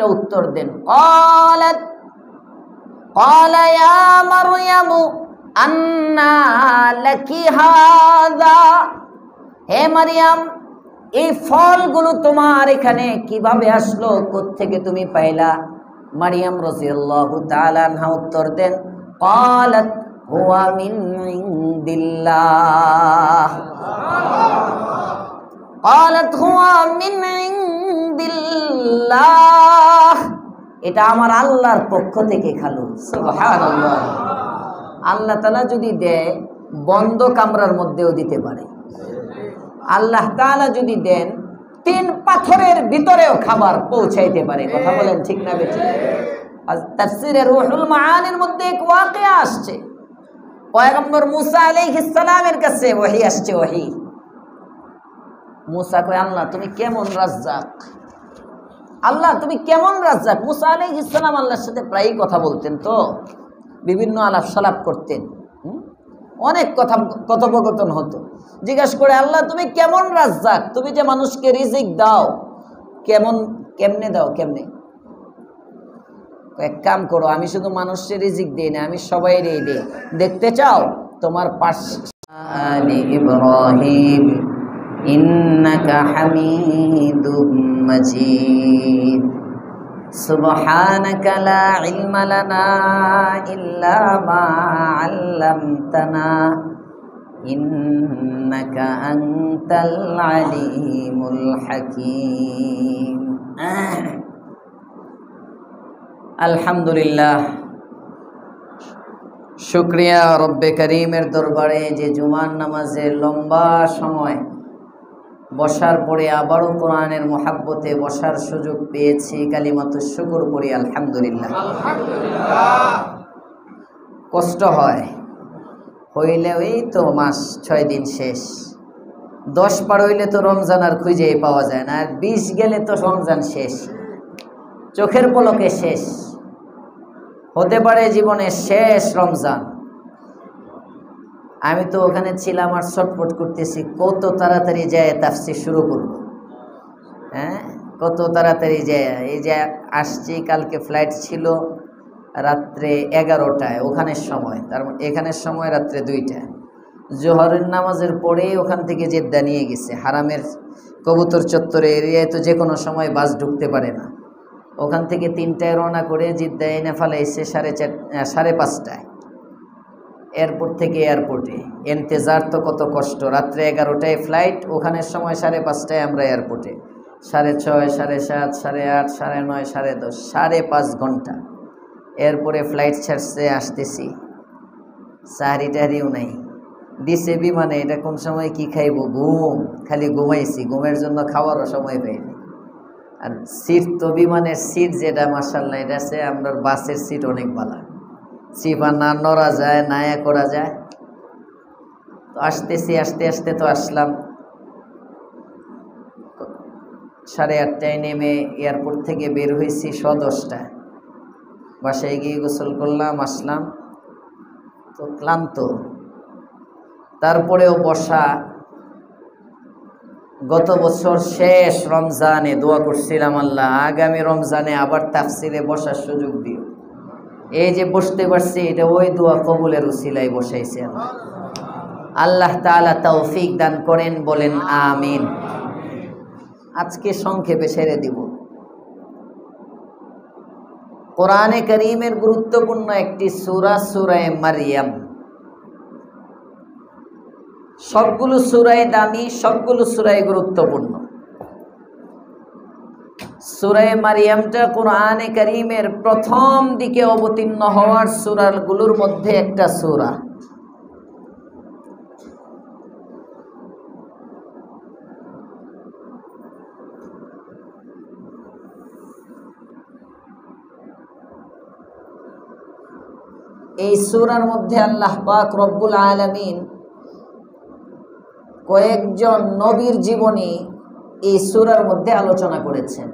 একটা উত্তর দেন। ক্বালা ইয়া মারইয়ামু আন্না লাকি হাযা, হে মারইয়াম এই ফলগুলো তোমার এখানে কিভাবে আসলো, কোত্থেকে তুমি পাইলা? মারইয়াম রাদিয়াল্লাহু তাআলা আনহা উত্তর দেন, ক্বালাত হুয়া মিন ইনদিল্লাহ, ক্বালাত হুয়া মিন ইনদিল্লাহ, এটা আমার আল্লাহর পক্ষ থেকে খালু। সুবহানাল্লাহ। আল্লাহ তাআলা যদি দেয় বন্ধ কামরার মধ্যেও দিতে পারে। আল্লাহ তাআলা যদি দেন 3 পাথরের ভিতরেও খাবার পৌঁছাইতে পারে। কথা বলেন ঠিক না বেঠিক? তাফসীরে রূহুল মাআনির মধ্যে এক ওয়াকিয়া আসছে, পয়গম্বর মুসা আলাইহিস সালামের কাছে ওহী আসছে। ওহী, মুসা কয়, আল্লাহ তুমি কেমন রাজ্জাক, আল্লাহ তুমি কেমন রাজ্জাক। মুসা আলাইহিস সালাম আল্লাহর সাথে প্রায়ই কথা বলতেন, তো বিভিন্ন আলাপ সালাপ করতেন, অনেক কথোপকথন হতো। জিজ্ঞাসা করে, আল্লাহ তুমি কেমন রাজ্জাক, তুমি যে মানুষকে রিজিক দাও, কেমনে দাও, কেমনে? এক কাম করো, আমি শুধু মানুষের রিজিক দেই না, আমি সবাই দেই। দেখতে চাও? তোমার পাশ আলি ইব্রাহিম ইন্নাকা হামিদুম মাজিদ সুবহানাকা লা ইলমা লানা ইল্লা মা আল্লামতানা ইন্নাকা আনতাল আলিমুল হাকীম। আলহামদুলিল্লাহ, শুকরিয়া রব্বে করিমের দরবারে যে জুমার নামাজে লম্বা সময় বসার পরে আবারও কোরআনের মোহাব্বতে বসার সুযোগ পেয়েছি। কালিমাতুশ শুকর পড়ি আলহামদুলিল্লাহ। কষ্ট হয়, হইলে ওই তো মাস 6 দিন শেষ, 10 পার হইলে তো রমজান আর খুঁজেই পাওয়া যায় না, আর 20 গেলে তো রমজান শেষ, চোখের পলকে শেষ। হতে পারে জীবনের শেষ রমজান। আমি তো ওখানে ছিলাম আর ছটফট করতেছি, কত তাড়াতাড়ি যায় তাফসীর শুরু করব। কত তাড়াতাড়ি যায়। এই যে আসছি, কালকে ফ্লাইট ছিল রাত্রে 11টায় ওখানের সময়, তার এখানের সময় রাত্রে 2টায়। জোহরের নামাজের পরে ওখান থেকে জেদ্দা নিয়ে গেছে, হারামের কবুতর চত্বরে এরিয়ায় তো যে কোনো সময় বাস ঢুকতে পারে না। ওখান থেকে 3টায় রওনা করে জিদ্দায় এনে ফেলাইছে 5:30টায়। এয়ারপোর্ট থেকে এয়ারপোর্টে ইন্তেজার তো কত কষ্ট। রাত্রে 11টায় ফ্লাইট, ওখানের সময় 5:30টায় আমরা এয়ারপোর্টে। 6:30, 7:30, 8:30, 9:30, 10:30, 5.5 ঘন্টা। এরপরে ফ্লাইট ছাড়ছে, আসতেছি, সাহারি টাহারিও নাই দিছে বিমানে। এটা কোন সময় কি খাইব, ঘুম, খালি ঘুমাইছি, ঘুমের জন্য খাওয়ারও সময় পাইনি। আর সিট তো বিমানের সিট যেটা মাশাআল্লাহ, এটা আছে আমরা বাসের সিট অনেক ভালো, চিপা না নড়া যায়, নায়া করা যায়। তো আসতেছি, আস্তে আস্তে তো আসলাম। 8:30টায় নেমে এয়ারপোর্ট থেকে বের হয়েছি 10:10টায়। বাসায় গিয়ে গোসল করলাম, আসলাম তো ক্লান্ত, তারপরেও বসা। গত বছর শেষ রমজানে দোয়া করছিলাম, আল্লাহ আগামী রমজানে আবার তাফসিরে বসার সুযোগ দিও। এই যে বসতে পারছি, এটা ওই দোয়া কবুলের উসিলায় বসাইছে। আল্লাহ তাআলা তৌফিক দান করেন, বলেন আমিন। আজকে সংক্ষেপে ছেড়ে দিব। কোরআনে কারীমের গুরুত্বপূর্ণ একটি সূরা, সূরা মারইয়াম। সবগুলো সূরাই দামি, সবগুলো সূরাই গুরুত্বপূর্ণ। সূরা মারইয়ামটা কোরআনে কারীমের প্রথম দিকে অবতীর্ণ হওয়ার সূরাগুলোর মধ্যে একটা সূরা। এই সূরার মধ্যে আল্লাহ পাক রব্বুল আলামিন কয়েকজন নবীর জীবনী এই সূরার মধ্যে আলোচনা করেছেন।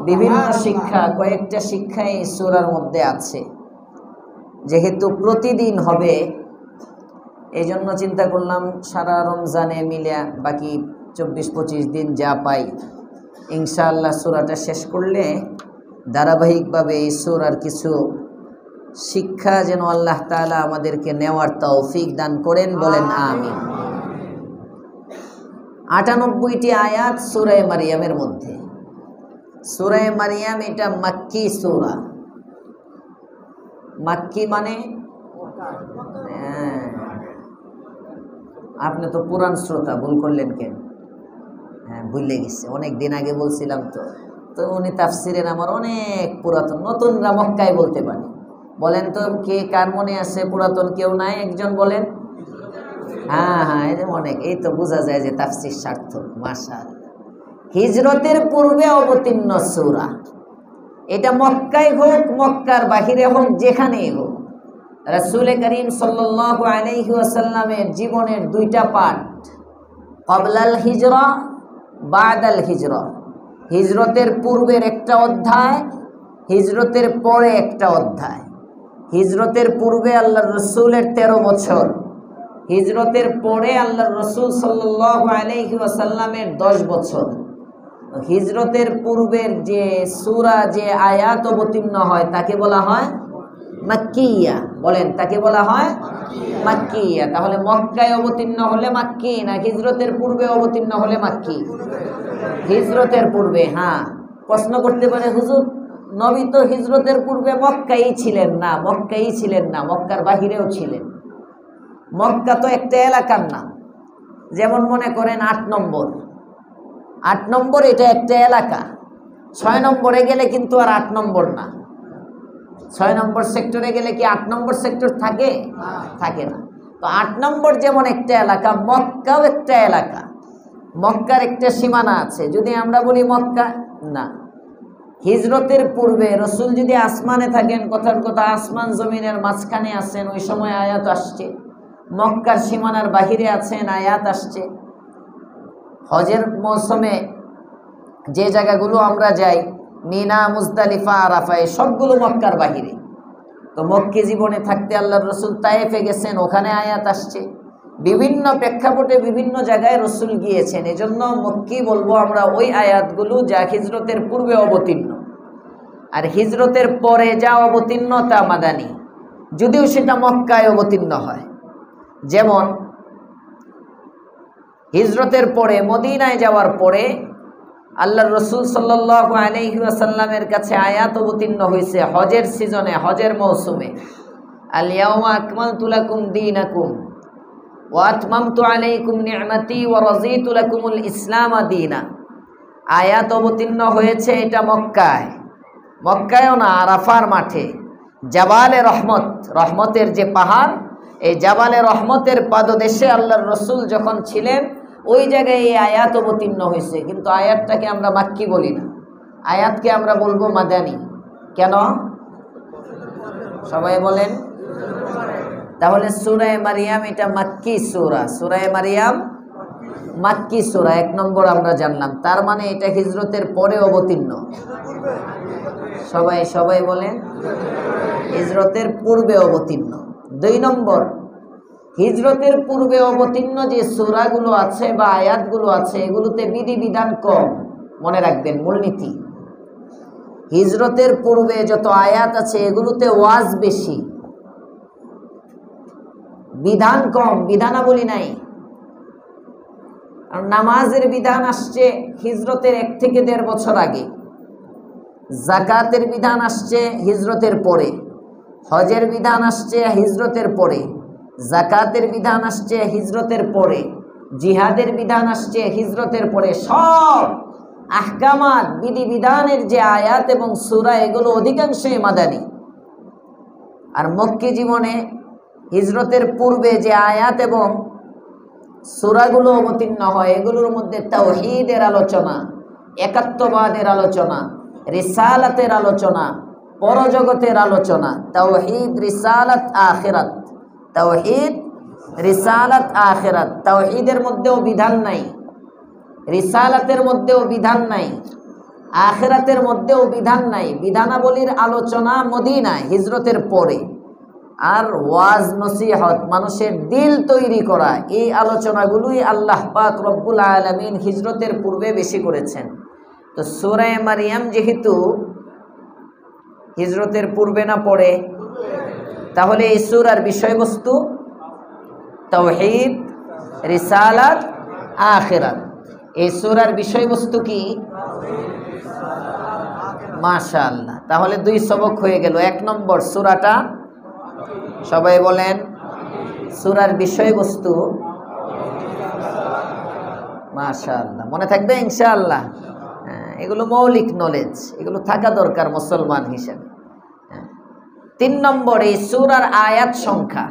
বিভিন্ন শিক্ষা, কয়েকটা শিক্ষা এই সূরার মধ্যে আছে। যেহেতু প্রতিদিন হবে, এই জন্য চিন্তা করলাম সারা রমজানে মিলে বাকি 24-25 দিন যা পাই ইনশাআল্লাহ সূরাটা শেষ করলে ধারাবাহিকভাবে এই সূরার কিছু শিক্ষা যেন আল্লাহ তাআলা আমাদেরকে নেওয়ার তৌফিক দান করেন, বলেন আমিন। ৯৮টি আয়াত সূরা মারিয়ামের মধ্যে। সূরা মারিয়াম এটা মাক্কি সূরা। মাক্কি মানে আপনি তো পুরান শ্রোতা, ভুল করলেন কেন? হ্যাঁ, ভুলে গেছে, অনেক দিন আগে বলছিলাম তো উনি তাফসিরের আমার অনেক পুরাতন, নতুনরা মক্কায় বলতে পারে। বলেন তো কে কার মনে আছে? পুরাতন কেউ নাই? একজন বলেন। হ্যাঁ, এই যে অনেক, এই তো বোঝা যায় যে তাফসির সার্থক, মাশাআল্লাহ। হিজরতের পূর্বে অবতীর্ণ সূরা। এটা মক্কায় হোক, মক্কার বাহিরে হোক, যেখানেই হোক, রাসূল করিম সাল্লাল্লাহু আলাইহি ওয়াসাল্লামের জীবনের দুইটা পার্ট, ক্বাবলাল হিজরা, বাদাল হিজরা। হিজরতের পূর্বের একটা অধ্যায়, হিজরতের পরে একটা অধ্যায়। হিজরতের পূর্বে আল্লাহর রাসূলের 13 বছর, হিজরতের পরে আল্লাহর রাসূল সাল্লাল্লাহু আলাইহি ওয়াসাল্লামের 10 বছর। হিজরতের পূর্বের যে সূরা, যে আয়াত অবতীর্ণ হয় তাকে বলা হয় মাক্কিয়া। বলেন, তাকে বলা হয় মাক্কিয়া। তাহলে মক্কায় অবতীর্ণ হলে মাক্কি, না হিজরতের পূর্বে অবতীর্ণ হলে মাক্কি? হিজরতের পূর্বে। হ্যাঁ, প্রশ্ন করতে পারে, হুজুর নবী তো হিজরতের পূর্বে মক্কাই ছিলেন না। মক্কাই ছিলেন না, মক্কার বাহিরেও ছিলেন। মক্কা তো একটা এলাকার নাম। যেমন মনে করেন ৮ নম্বর, ৮ নম্বর এটা একটা এলাকা। ৬ নম্বরে গেলে কিন্তু আর ৮ নম্বর না। ৬ নম্বর সেক্টরে গেলে কি ৮ নম্বর সেক্টর থাকে? থাকে না। তো ৮ নম্বর যেমন একটা এলাকা, মক্কাও একটা এলাকা। মক্কার একটা সীমানা আছে। যদি আমরা বলি মক্কা, না, হিজরতের পূর্বে রসুল যদি আসমানে থাকেন, কথার কথা আসমান জমিনের মাঝখানে আছেন, ওই সময় আয়াত আসছে। মক্কার সীমানার বাহিরে আছেন, আয়াত আসছে। হজের মৌসুমে যে জায়গাগুলো আমরা যাই, মিনা, মুজদালিফা, আরাফা, সবগুলো মক্কার বাহিরে। তো মক্কি জীবনে থাকতে আল্লাহর রসুল তায়েফে গেছেন, ওখানে আয়াত আসছে। বিভিন্ন প্রেক্ষাপটে বিভিন্ন জায়গায় রসুল গিয়েছেন। এজন্য মক্কি বলবো আমরা ওই আয়াতগুলো যা হিজরতের পূর্বে অবতীর্ণ। আর হিজরতের পরে যা অবতীর্ণ তা মাদানী, যদিও সেটা মক্কায় অবতীর্ণ হয়। যেমন হিজরতের পরে, মদিনায় যাওয়ার পরে আল্লাহর রসুল সাল্লাল্লাহু আলাইহি ওয়াসাল্লামের কাছে আয়াত অবতীর্ণ হয়েছে হজের সিজনে, হজের মৌসুমে। আল ইয়াউমা আকমালতু লাকুম দীনাকুম ওয়া আতমামতু আলাইকুম নি'মাতি ওয়া রাযীতু লাকুমুল ইসলাম দীনা। আয়াত অবতীর্ণ হয়েছে এটা মক্কায়। মক্কায়ও না, আরাফার মাঠে, জাবালে রহমত, রহমতের যে পাহাড়, এই জাবালে রহমতের পাদদেশে আল্লাহর রসুল যখন ছিলেন, ওই জায়গায় এই আয়াত অবতীর্ণ হয়েছে। কিন্তু আয়াতটাকে আমরা মাক্কি বলি না, আয়াতকে আমরা বলবো মাদানী। কেন? সবাই বলেন। তাহলে সূরা মারিয়াম এটা মাক্কি সূরা। সূরা মারিয়াম মাক্কি সূরা, ১ নম্বর আমরা জানলাম। তার মানে এটা হিজরতের পরে অবতীর্ণ। সবাই বলেন, হিজরতের পূর্বে অবতীর্ণ। ২ নম্বর, হিজরতের পূর্বে অবতীর্ণ যে সূরাগুলো আছে বা আয়াতগুলো আছে, এগুলোতে বিধিবিধান কম। মনে রাখবেন মূলনীতি, হিজরতের পূর্বে যত আয়াত আছে এগুলোতে ওয়াজ বেশি, বিধান কম, বিধানাবলী নাই। আর নামাজের বিধান আসছে হিজরতের ১ থেকে ১.৫ বছর আগে, যাকাতের বিধান আসছে হিজরতের পরে, হজের বিধান আসছে হিজরতের পরে, যাকাতের বিধান আসছে হিজরতের পরে, জিহাদের বিধান আসছে হিজরতের পরে। সব আহকামাত, বিধিবিধানের যে আয়াত এবং সূরা, এগুলো অধিকাংশই মাদানী। আর মক্কি জীবনে হিজরতের পূর্বে যে আয়াত এবং সূরাগুলো অবতীর্ণ হয়, এগুলোর মধ্যে তাওহীদের আলোচনা, একাত্মবাদের আলোচনা, রিসালাতের আলোচনা, পরজগতের আলোচনা। তাওহীদ, রিসালাত, আখিরাত। তাওহীদ, রিসালাত, আখিরাত। তাওহীদের মধ্যেও বিধান নাই, রিসালাতের মধ্যেও বিধান নাই, আখিরাতের মধ্যেও বিধান নাই। বিধানাবলীর আলোচনা মদিনায় হিজরতের পরে। আর ওয়াজ, নসিহত, মানুষের দিল তৈরি করা, এই আলোচনাগুলোই আল্লাহ পাক রব্বুল আলামিন হিজরতের পূর্বে বেশি করেছেন। তো সূরা মারিয়াম যেহেতু হিজরতের পূর্বে না পরে? তাহলে এই সূরার বিষয়বস্তু তাওহীদ, রিসালাত, আখিরাত। এই সূরার বিষয়বস্তু কি? মাশাআল্লাহ, তাহলে 2 সবক হয়ে গেল। 1 নম্বর সূরাটা সবাই বলেন, সূরার বিষয়বস্তু মাশাআল্লাহ, মনে থাকবে ইনশাআল্লাহ। এগুলো মৌলিক নলেজ, এগুলো থাকা দরকার মুসলমান হিসেবে। 3 নম্বর, এই সূরার আয়াত সংখ্যা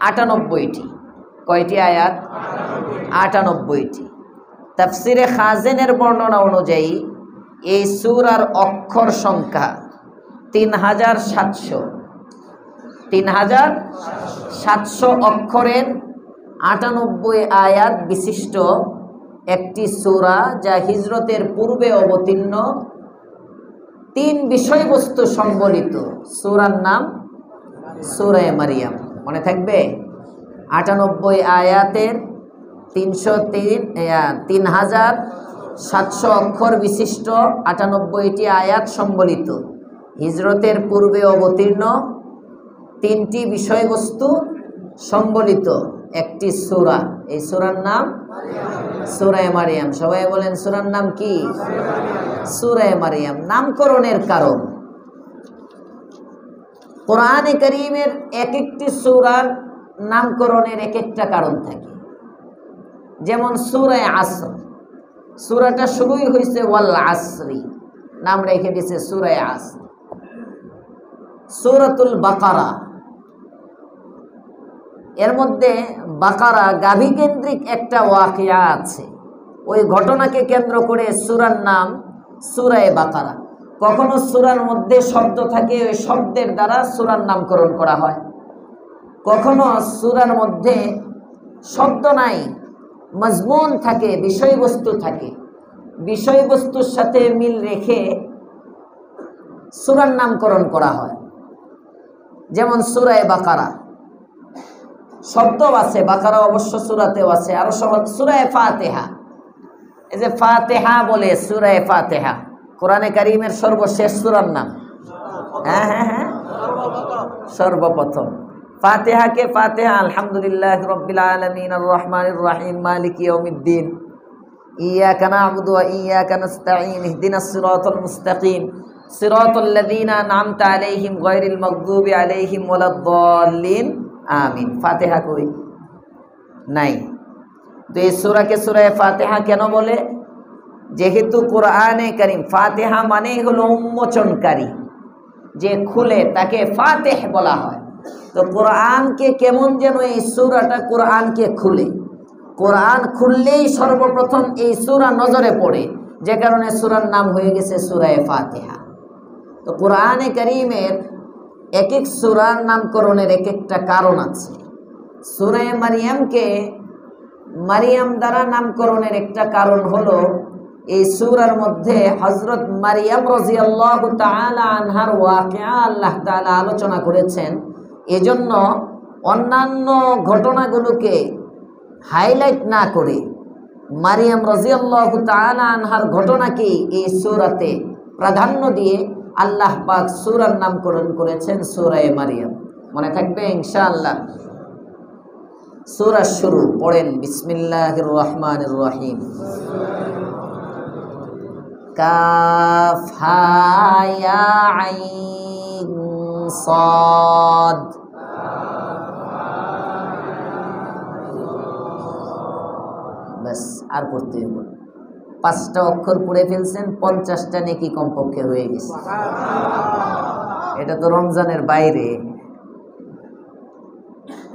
98টি। কয়টি আয়াত? 98টি। তাফসিরে খাজেনের বর্ণনা অনুযায়ী এই সূরার অক্ষর সংখ্যা 3700। 3700 অক্ষরের 98 আয়াত বিশিষ্ট একটি সূরা, যা হিজরতের পূর্বে অবতীর্ণ। 3 বিষয়বস্তু সম্বলিত সূরার নাম সূরা মারিয়াম। মনে থাকবে? 98 আয়াতের 3700 অক্ষর বিশিষ্ট 98টি আয়াত সম্বলিত হিজরতের পূর্বে অবতীর্ণ 3টি বিষয়বস্তু সম্বলিত একটি সূরা। এই সূরার নাম সূরা মারিয়াম। সবাই বলেন, সূরার নাম কি? সূরা মারিয়াম। নামকরণের কারণ, কোরআনে কারীমের এক একটি সূরার নামকরণের এক একটা কারণ থাকে। যেমন সূরা আসর, সূরাটা শুরুই হয়েছে ওয়াল আসরি, নাম রেখে দিয়েছে সূরা আসর। সূরাতুল বাকারা, এর মধ্যে বাকারা গাভী কেন্দ্রিক একটা ওয়াকিয়া আছে, ওই ঘটনাকে কেন্দ্র করে সূরার নাম সূরা বাকারা। কখনো সূরার মধ্যে শব্দ থাকে, ওই শব্দের দ্বারা সূরার নামকরণ করা হয়। কখনো সূরার মধ্যে শব্দ নাই, মজমুন থাকে, বিষয়বস্তু থাকে, বিষয়বস্তুর সাথে মিল রেখে সূরার নামকরণ করা হয়। যেমন সূরা বাকারা, শব্দ আছে, বাকারা অবশ্য সূরাতেও আছে। আরো সূরা ফাতিহা, এই যে ফাতিহা বলে, সূরা ফাতিহা কোরআনে কারীমের সর্বশেষ সূরার নাম। হ্যাঁ হ্যাঁ হ্যাঁ, সর্বপ্রথম ফাতিহাকে ফাতিহা আলহামদুলিল্লাহি রাব্বিল আলামিন আর রহমানির রহিম মালিকি ইয়াউমিদ্দিন ইয়্যাকা না'বুদু ওয়া ইয়্যাকা নাস্তাঈন ইহদিনাস সিরাতাল মুস্তাকিম সিরাতাল লাযীনা আন'আমতা আলাইহিম গায়রিল মাগদুবি আলাইহিম ওয়ালাদ-দাল্লিন আমিন। ফাতিহা কই? নাই। তো এই সূরাকে সূরা ফাতিহা কেন বলে? যেহেতু কোরআনে কারীম, ফাতিহা মানেই হলো উন্মোচনকারী, যে খুলে তাকে ফাতিহ বলা হয়। তো কোরআনকে কেমন যেন এই সূরাটা কোরআনকে খুলে, কোরআন খুললেই সর্বপ্রথম এই সূরা নজরে পড়ে, যে কারণে সূরার নাম হয়ে গেছে সূরা ফাতিহা। তো কোরআনে কারীমের এক এক সূরার নামকরণের এক একটা কারণ আছে। সূরা মারিয়ামকে মারিয়াম দ্বারা নামকরণের একটা কারণ হলো, এই সূরার মধ্যে হযরত মারিয়াম রাদিয়াল্লাহু তাআলা আনহার ওয়াকিয়া আল্লাহ তাআলা আলোচনা করেছেন। এজন্য অন্যান্য ঘটনাগুলোকে হাইলাইট না করে মারিয়াম রাদিয়াল্লাহু তাআলা আনহার ঘটনাকে এই সূরাতে প্রাধান্য দিয়ে আল্লাহ পাক সূরার নামকরণ করেছেন সূরা মারিয়াম। মনে থাকবে ইনশাআল্লাহ। সূরা শুরু পড়েন, বিসমিল্লাহির রহমানির রহিম। কাফ হা ইয়া আইন সাদ। বাস, আর পড়তে হবে। 5টা অক্ষর পড়ে ফেলছেন, 50টা নেকি কমপক্ষে হয়ে গেছে। এটা তো রমজানের বাইরে,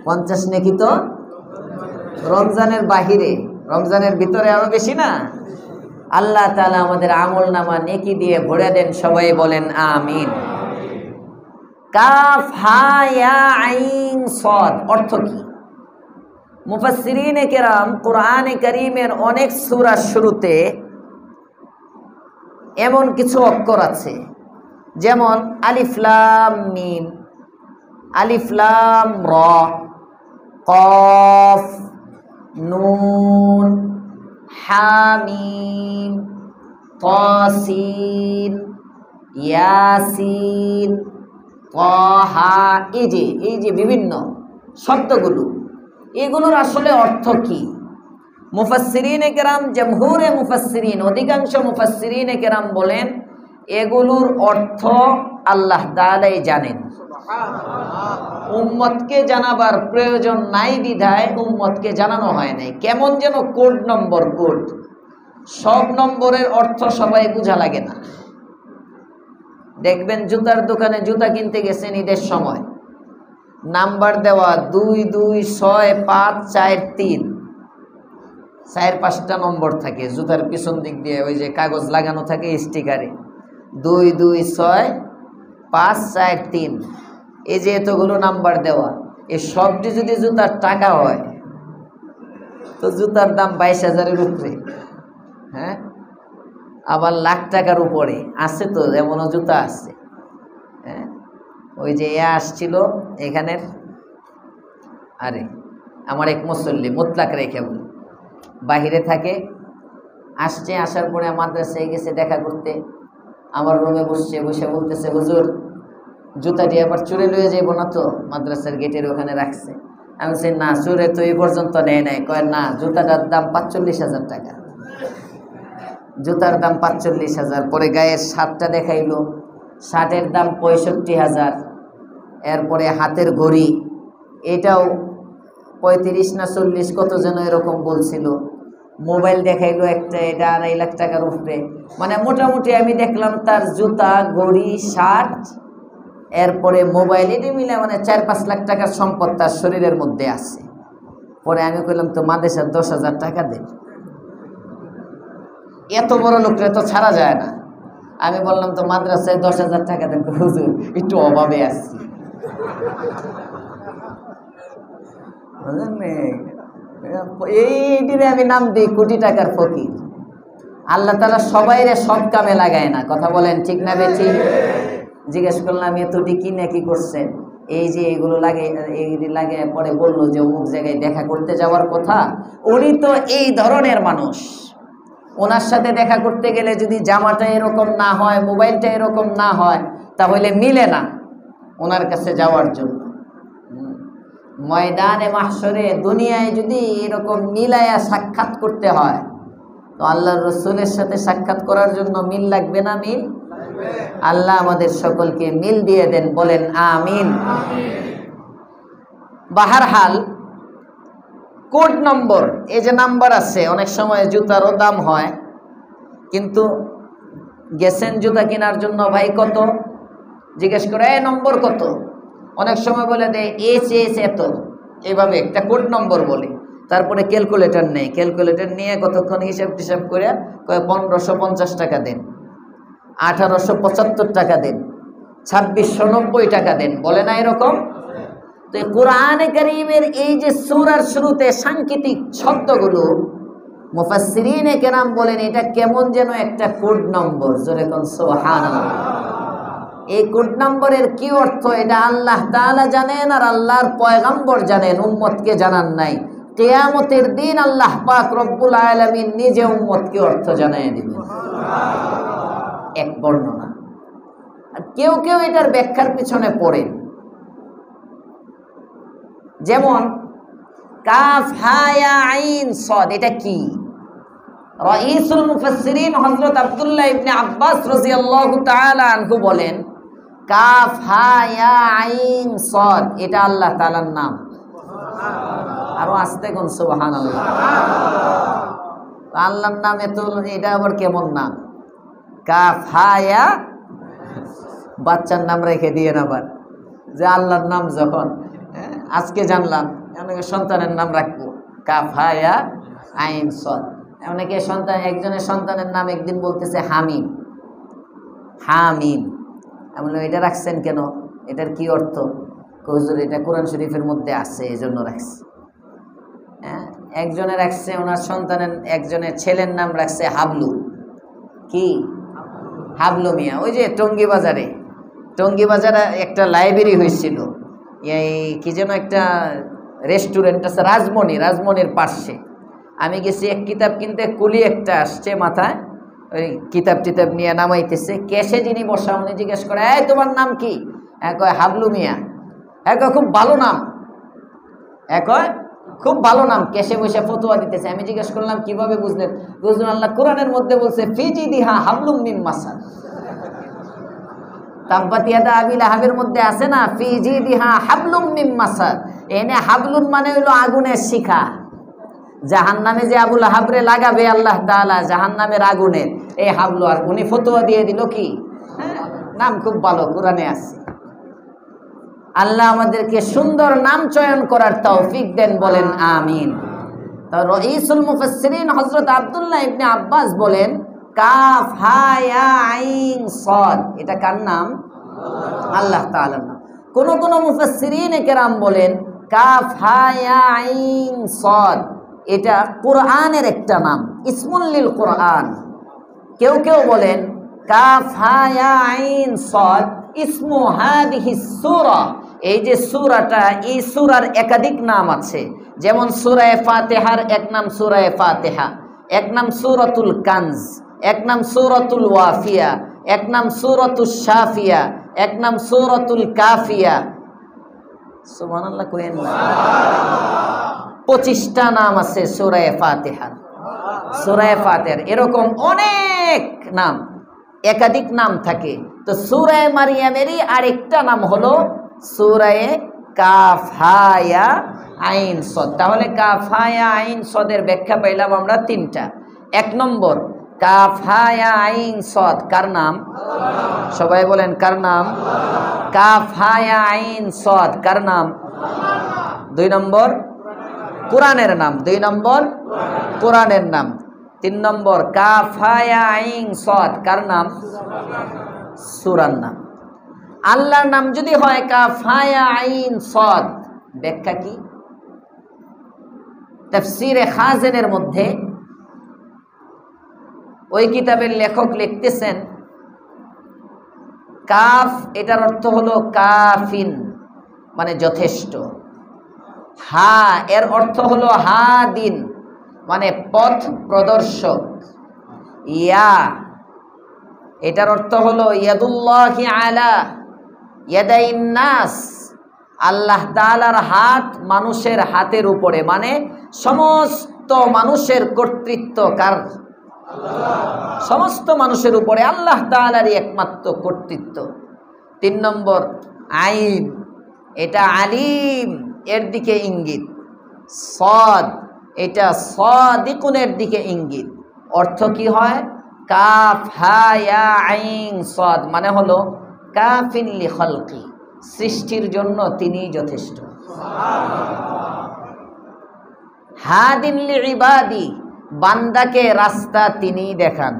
50 নেকি তো রমজানের বাহিরে, রমজানের ভিতরে আরো বেশি না। আল্লাহ তাআলা আমাদের আমল নামা নেকি দিয়ে ভরে দেন, সবাই বলেন আমিন। কাফ হা ইয়া আইন সাদ অর্থ কি? মুফাসসিরিনে কেরাম কোরআনে কারীমের অনেক সূরার শুরুতে এমন কিছু অক্ষর আছে, যেমন আলিফ লাম মিম, আলিফ লাম র, কফ, নুন, হা মিম, তা সিন, ইয়াসিন, তাহা, এই যে বিভিন্ন শব্দগুলো, এগুলোর আসলে অর্থ কি? মুফাসসিরিনে কেরাম, জমহুরে মুফাসসিরিন, অধিকাংশ মুফাসসিরিনে কেরাম বলেন এগুলোর অর্থ আল্লাহ তাআলাই জানেন। উম্মতকে জানাবার প্রয়োজন নাই বিধায় উম্মতকে জানানো হয় নাই। কেমন যেন কোড নম্বর, কোড, সব নম্বরের অর্থ সবাই বোঝা লাগে না। দেখবেন জুতার দোকানে জুতা কিনতে গেছেন ঈদের সময়, নাম্বার দেওয়া 2, 2, 6, 5, 4, 3, 4-5টা নম্বর থাকে জুতার পিছন দিক দিয়ে, ওই যে কাগজ লাগানো থাকে স্টিকারে, 2, 2, 6, 5, 4, 3, এই যে এতগুলো নাম্বার দেওয়া। এই সবটি যদি জুতার টাকা হয় তো জুতার দাম 22,000-এর উপরে, হ্যাঁ, আবার লাখ টাকার উপরে আছে। তো এমনও জুতা আছে, হ্যাঁ। ওই যে আসছিল এখানের, আরে আমার এক মুসল্লি মুতলাক রেখে বলে বাহিরে থাকে, আসছে, আসার পরে মাদ্রাসায় গেছে দেখা করতে, আমার রুমে বসে বলতেছে, হুজুর জুতাটি আবার চুরে লয়ে যাইব না তো? মাদ্রাসার গেটের ওখানে রাখছে। আমি বলছি না, চুরে তো এই পর্যন্ত নেয় নাই। কয় না, জুতাটার দাম 45,000 টাকা, জুতার দাম 45,000। পরে গায়ের শার্টটা দেখাইলো, শার্টের দাম 65,000। এরপরে হাতের ঘড়ি, এটাও 35 না 40 কত যেন এরকম বলছিল। মোবাইল দেখাইলো একটা, এটা 2.5 লাখ টাকার উপরে। মানে মোটামুটি আমি দেখলাম তার জুতা, ঘড়ি, শার্ট, এরপরে মোবাইল, এটা মিলে মানে 4-5 লাখ টাকার সম্পদ তার শরীরের মধ্যে আছে। পরে আমি কইলাম তো মাদ্রাসার 10,000 টাকা দেন, এত বড় লোকটা তো ছাড়া যায় না। আমি বললাম তো মাদ্রাসায় 10,000 টাকা দেন। হুজুর একটু অভাবে আসছি। এইটিরে আমি নাম দিই কোটি টাকার ফকির। আল্লাহ তাআলা সবাইরে সব কামে লাগায় না, কথা বলেন ঠিক না বেঠিক? জিজ্ঞেস করলাম এতটি কি নাকি করছেন? এই যে এগুলো লাগে, এইগুলি লাগে। পরে বললো যে অমুক জায়গায় দেখা করতে যাওয়ার কথা। উনি তো এই ধরনের মানুষ, ওনার সাথে দেখা করতে গেলে যদি জামাটা এরকম না হয়, মোবাইলটা এরকম না হয়, তাহলে মিলে না ওনার কাছে যাওয়ার জন্য। ময়দানে মাহশরে দুনিয়ায় যদি এরকম মিলায়া সাক্ষাৎ করতে হয়, তো আল্লাহর রাসূলের সাথে সাক্ষাৎ করার জন্য মিল লাগবে না? মিল। আল্লাহ আমাদের সকলকে মিল দিয়ে দেন, বলেন আমিন। বাহারহাল, কোড নম্বর, এই যে নাম্বার আছে, অনেক সময় জুতারও দাম হয়, কিন্তু গেছেন জুতা কেনার জন্য, ভাই কত জিজ্ঞেস করে, এই নম্বর কত? অনেক সময় বলে দেয় এইচ এত, এভাবে একটা কোড নম্বর বলে। তারপরে ক্যালকুলেটর নেই, ক্যালকুলেটর নিয়ে কতক্ষণ হিসাব টিসাব করে কয় 1550 টাকা দেন, 1875 টাকা দেন, 2690 টাকা দেন, বলে না এরকম? তো কোরআনে কারীমের এই যে সূরার শুরুতে সাংকেতিক শব্দগুলো, মুফাসসিরিনে কেরাম বলেন এটা কেমন যেন একটা কোড নম্বর। জোরে কোন সুবহানাল্লাহ। এই কোড নম্বরের কি অর্থ এটা আল্লাহ তাআলা জানেন, আর আল্লাহর পয়গম্বর জানেন, উম্মতকে জানান নাই। কিয়ামতের দিন আল্লাহ পাক রব্বুল আলামিন নিজে উম্মতকে অর্থ জানায় দিবেন। এক বর্ণনা। আর কেউ কেউ এটার ব্যাখ্যার পিছনে পড়েন, যেমন কাফ হা ইয়া আইন সাদ, এটা কি? রাইসুল মুফাসসিরিন হযরত আব্দুল্লাহ ইবনে আব্বাস রাদিয়াল্লাহু তাআলা আনহু বলেন, কাফ হা ইয়া আইন সাদ, এটা আল্লাহ তাআলার নাম। আরো আস্তে কোন সুবহানাল্লাহ। আল্লাহর নাম এত, এটা আবার কেমন নাম? কাফ হা ইয়া, বাচ্চার নাম রেখে দিয়ে আবার যে আল্লাহর নাম যখন আজকে জানলাম, অনেকে সন্তানের নাম রাখবো কাফ হা ইয়া আইন সাদ। অনেকে সন্তান, একজনের সন্তানের নাম একদিন বলতেছে হামিম, হামিম। আমি বললাম এটা রাখছেন কেন, এটার কি অর্থ? হুজুর এটা কোরআন শরীফের মধ্যে আছে, এই জন্য রাখছে। হ্যাঁ, একজনের রাখছে, ওনার সন্তানের একজনের ছেলের নাম রাখছে হাবলু। কি? হাবলু মিয়া। ওই যে টঙ্গী বাজারে একটা লাইব্রেরি হয়েছিল, এই কি যেন একটা রেস্টুরেন্ট আছে, রাজমণির পাশে। আমি গেছি এক কিতাব কিনতে, কুলি একটা আসছে মাথায়, ওই কিতাব টিতাব নিয়ে নামাইতেছে, কেসে যিনি বসা উনি জিজ্ঞেস করে, এই তোমার নাম কি? কয় হাবলু মিয়া। কয় খুব ভালো নাম। কয় খুব ভালো নাম। কেসে বসে ফতোয়া দিতেছে। আমি জিজ্ঞেস করলাম কিভাবে বুঝলেন? বুঝলেন আল্লাহ কোরআনের মধ্যে বলছে ফিজি দিহা হাবলুম মিন মাসাদ। তাব্বাত ইয়াদা আবি লাহাবের মধ্যে আছে না, ফিজি দিহা হাবলুম মিন মাসাদ। এনে হাবলুন মানে হইলো আগুনের শিখা। জাহান্নামে যে আবু লাহাবরে লাগাবে আল্লাহ তাআলা জাহান্নামের আগুনে, এই হাবলু। আর উনি ফতোয়া দিয়ে দিল কি নাম খুব ভালো, কোরআনে আছে। আল্লাহ আমাদেরকে সুন্দর নাম চয়ন করার তৌফিক দেন, বলেন আমিন। তো রাইসুল মুফাসসিরিন হযরত আব্দুল্লাহ ইবনে আব্বাস বলেন কাফ হা ইয়া আইন সাদ, এটা কার নাম? আল্লাহ তাআলার নাম। কোন কোন মুফাসসিরিন কেরাম বলেন কাফ হা ইয়া আইন সাদ, এটা কোরআনের একটা নাম, ইসমুল লিল কোরআন। কেউ কেউ বলেন কাফ হা ইয়া আইন সাদ ইসমু হাদিহিস সূরা, এই যে সূরাটা, এই সূরার একাধিক নাম আছে। যেমন সূরা ফাতিহার এক নাম সূরা ফাতিহা, এক নাম সূরাতুল কানজ, এক নাম সূরাতুল ওয়াফিয়া, এক নাম সূরাতুশ শাফিয়া, এক নাম সূরাতুল কাফিয়া। সুবহানাল্লাহ কইেন না। 25টা নাম আছে সূরা ফাতিহার। সূরা ফাতিহার এরকম অনেক নাম, একাধিক নাম থাকে। তো সূরা মারিয়ামেরই আরেকটা নাম হলো সূরা কাফ হা ইয়া আইন সদ। তাহলে কাফ হা ইয়া আইন সদের ব্যাখ্যা পাইলাম আমরা 3টা। 1 নম্বর কাফ হা ইয়া আইন সদ কার নাম? সবাই বলেন কার নাম? কাফ হা ইয়া আইন সদ কার নাম? 2 নম্বর কোরআনের নাম। 2 নম্বর কোরআনের নাম। 3 নম্বর কাফ হা ইয়া আইন সদ কার নাম? সূরার নাম। আল্লাহর নাম যদি হয় কাফ হা ইয়া আইন সদ, ব্যাখ্যা কি? তাফসীরে খাজিনের মধ্যে ওই কিতাবের লেখক লিখতেছেন কাফ এটার অর্থ হলো কাফিন মানে যথেষ্ট, হা এর অর্থ হলো হাদিন মানে পথ প্রদর্শক, ইয়া এটার অর্থ হলো ইয়াদুল্লাহি আলা ইয়াদাইন নাস, আল্লাহ তাআলার হাত মানুষের হাতের উপরে, মানে সমস্ত মানুষের কর্তৃত্ব কার? সমস্ত মানুষের উপরে আল্লাহ তাআলারই একমাত্র কর্তৃত্ব। 3 নম্বর আইন, এটা আলিম এর দিকে ইঙ্গিত। সদ এটা সাদিকুনের দিকে ইঙ্গিত। অর্থ কি হয়? কাফ হা ইয়া আইন সদ মানে হলো কাফিন লি খালকি, সৃষ্টির জন্য তিনি যথেষ্ট। হাদিন লি ইবাদি, বান্দাকে রাস্তা তিনি দেখান।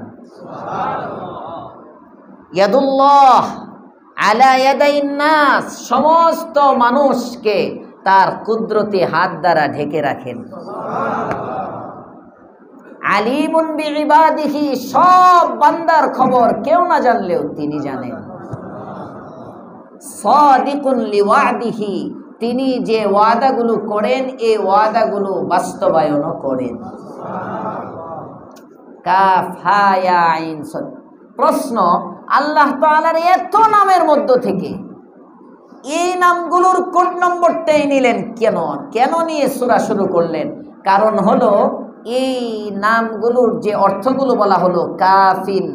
ইয়াদুল্লাহ আলা ইয়াদাইন নাস, সমস্ত মানুষকে তার কুদরতি হাত দ্বারা ঢেকে রাখেন। আলিমুন বিইবাদিহি, সব বান্দার খবর কেউ না জানলেও তিনি জানেন। সাদিকুন লিওয়াদিহি, তিনি যে ওয়াদাগুলো করেন এই ওয়াদাগুলো বাস্তবায়নও করেন। কাফ হা ইয়া আইন সদ। প্রশ্ন, আল্লাহ তাআলার এত নামের মধ্য থেকে এই নামগুলোর কোন নম্বরটাই নিলেন কেন? কেন নিয়ে সূরা শুরু করলেন? কারণ হলো এই নামগুলোর যে অর্থগুলো বলা হলো কাফিন,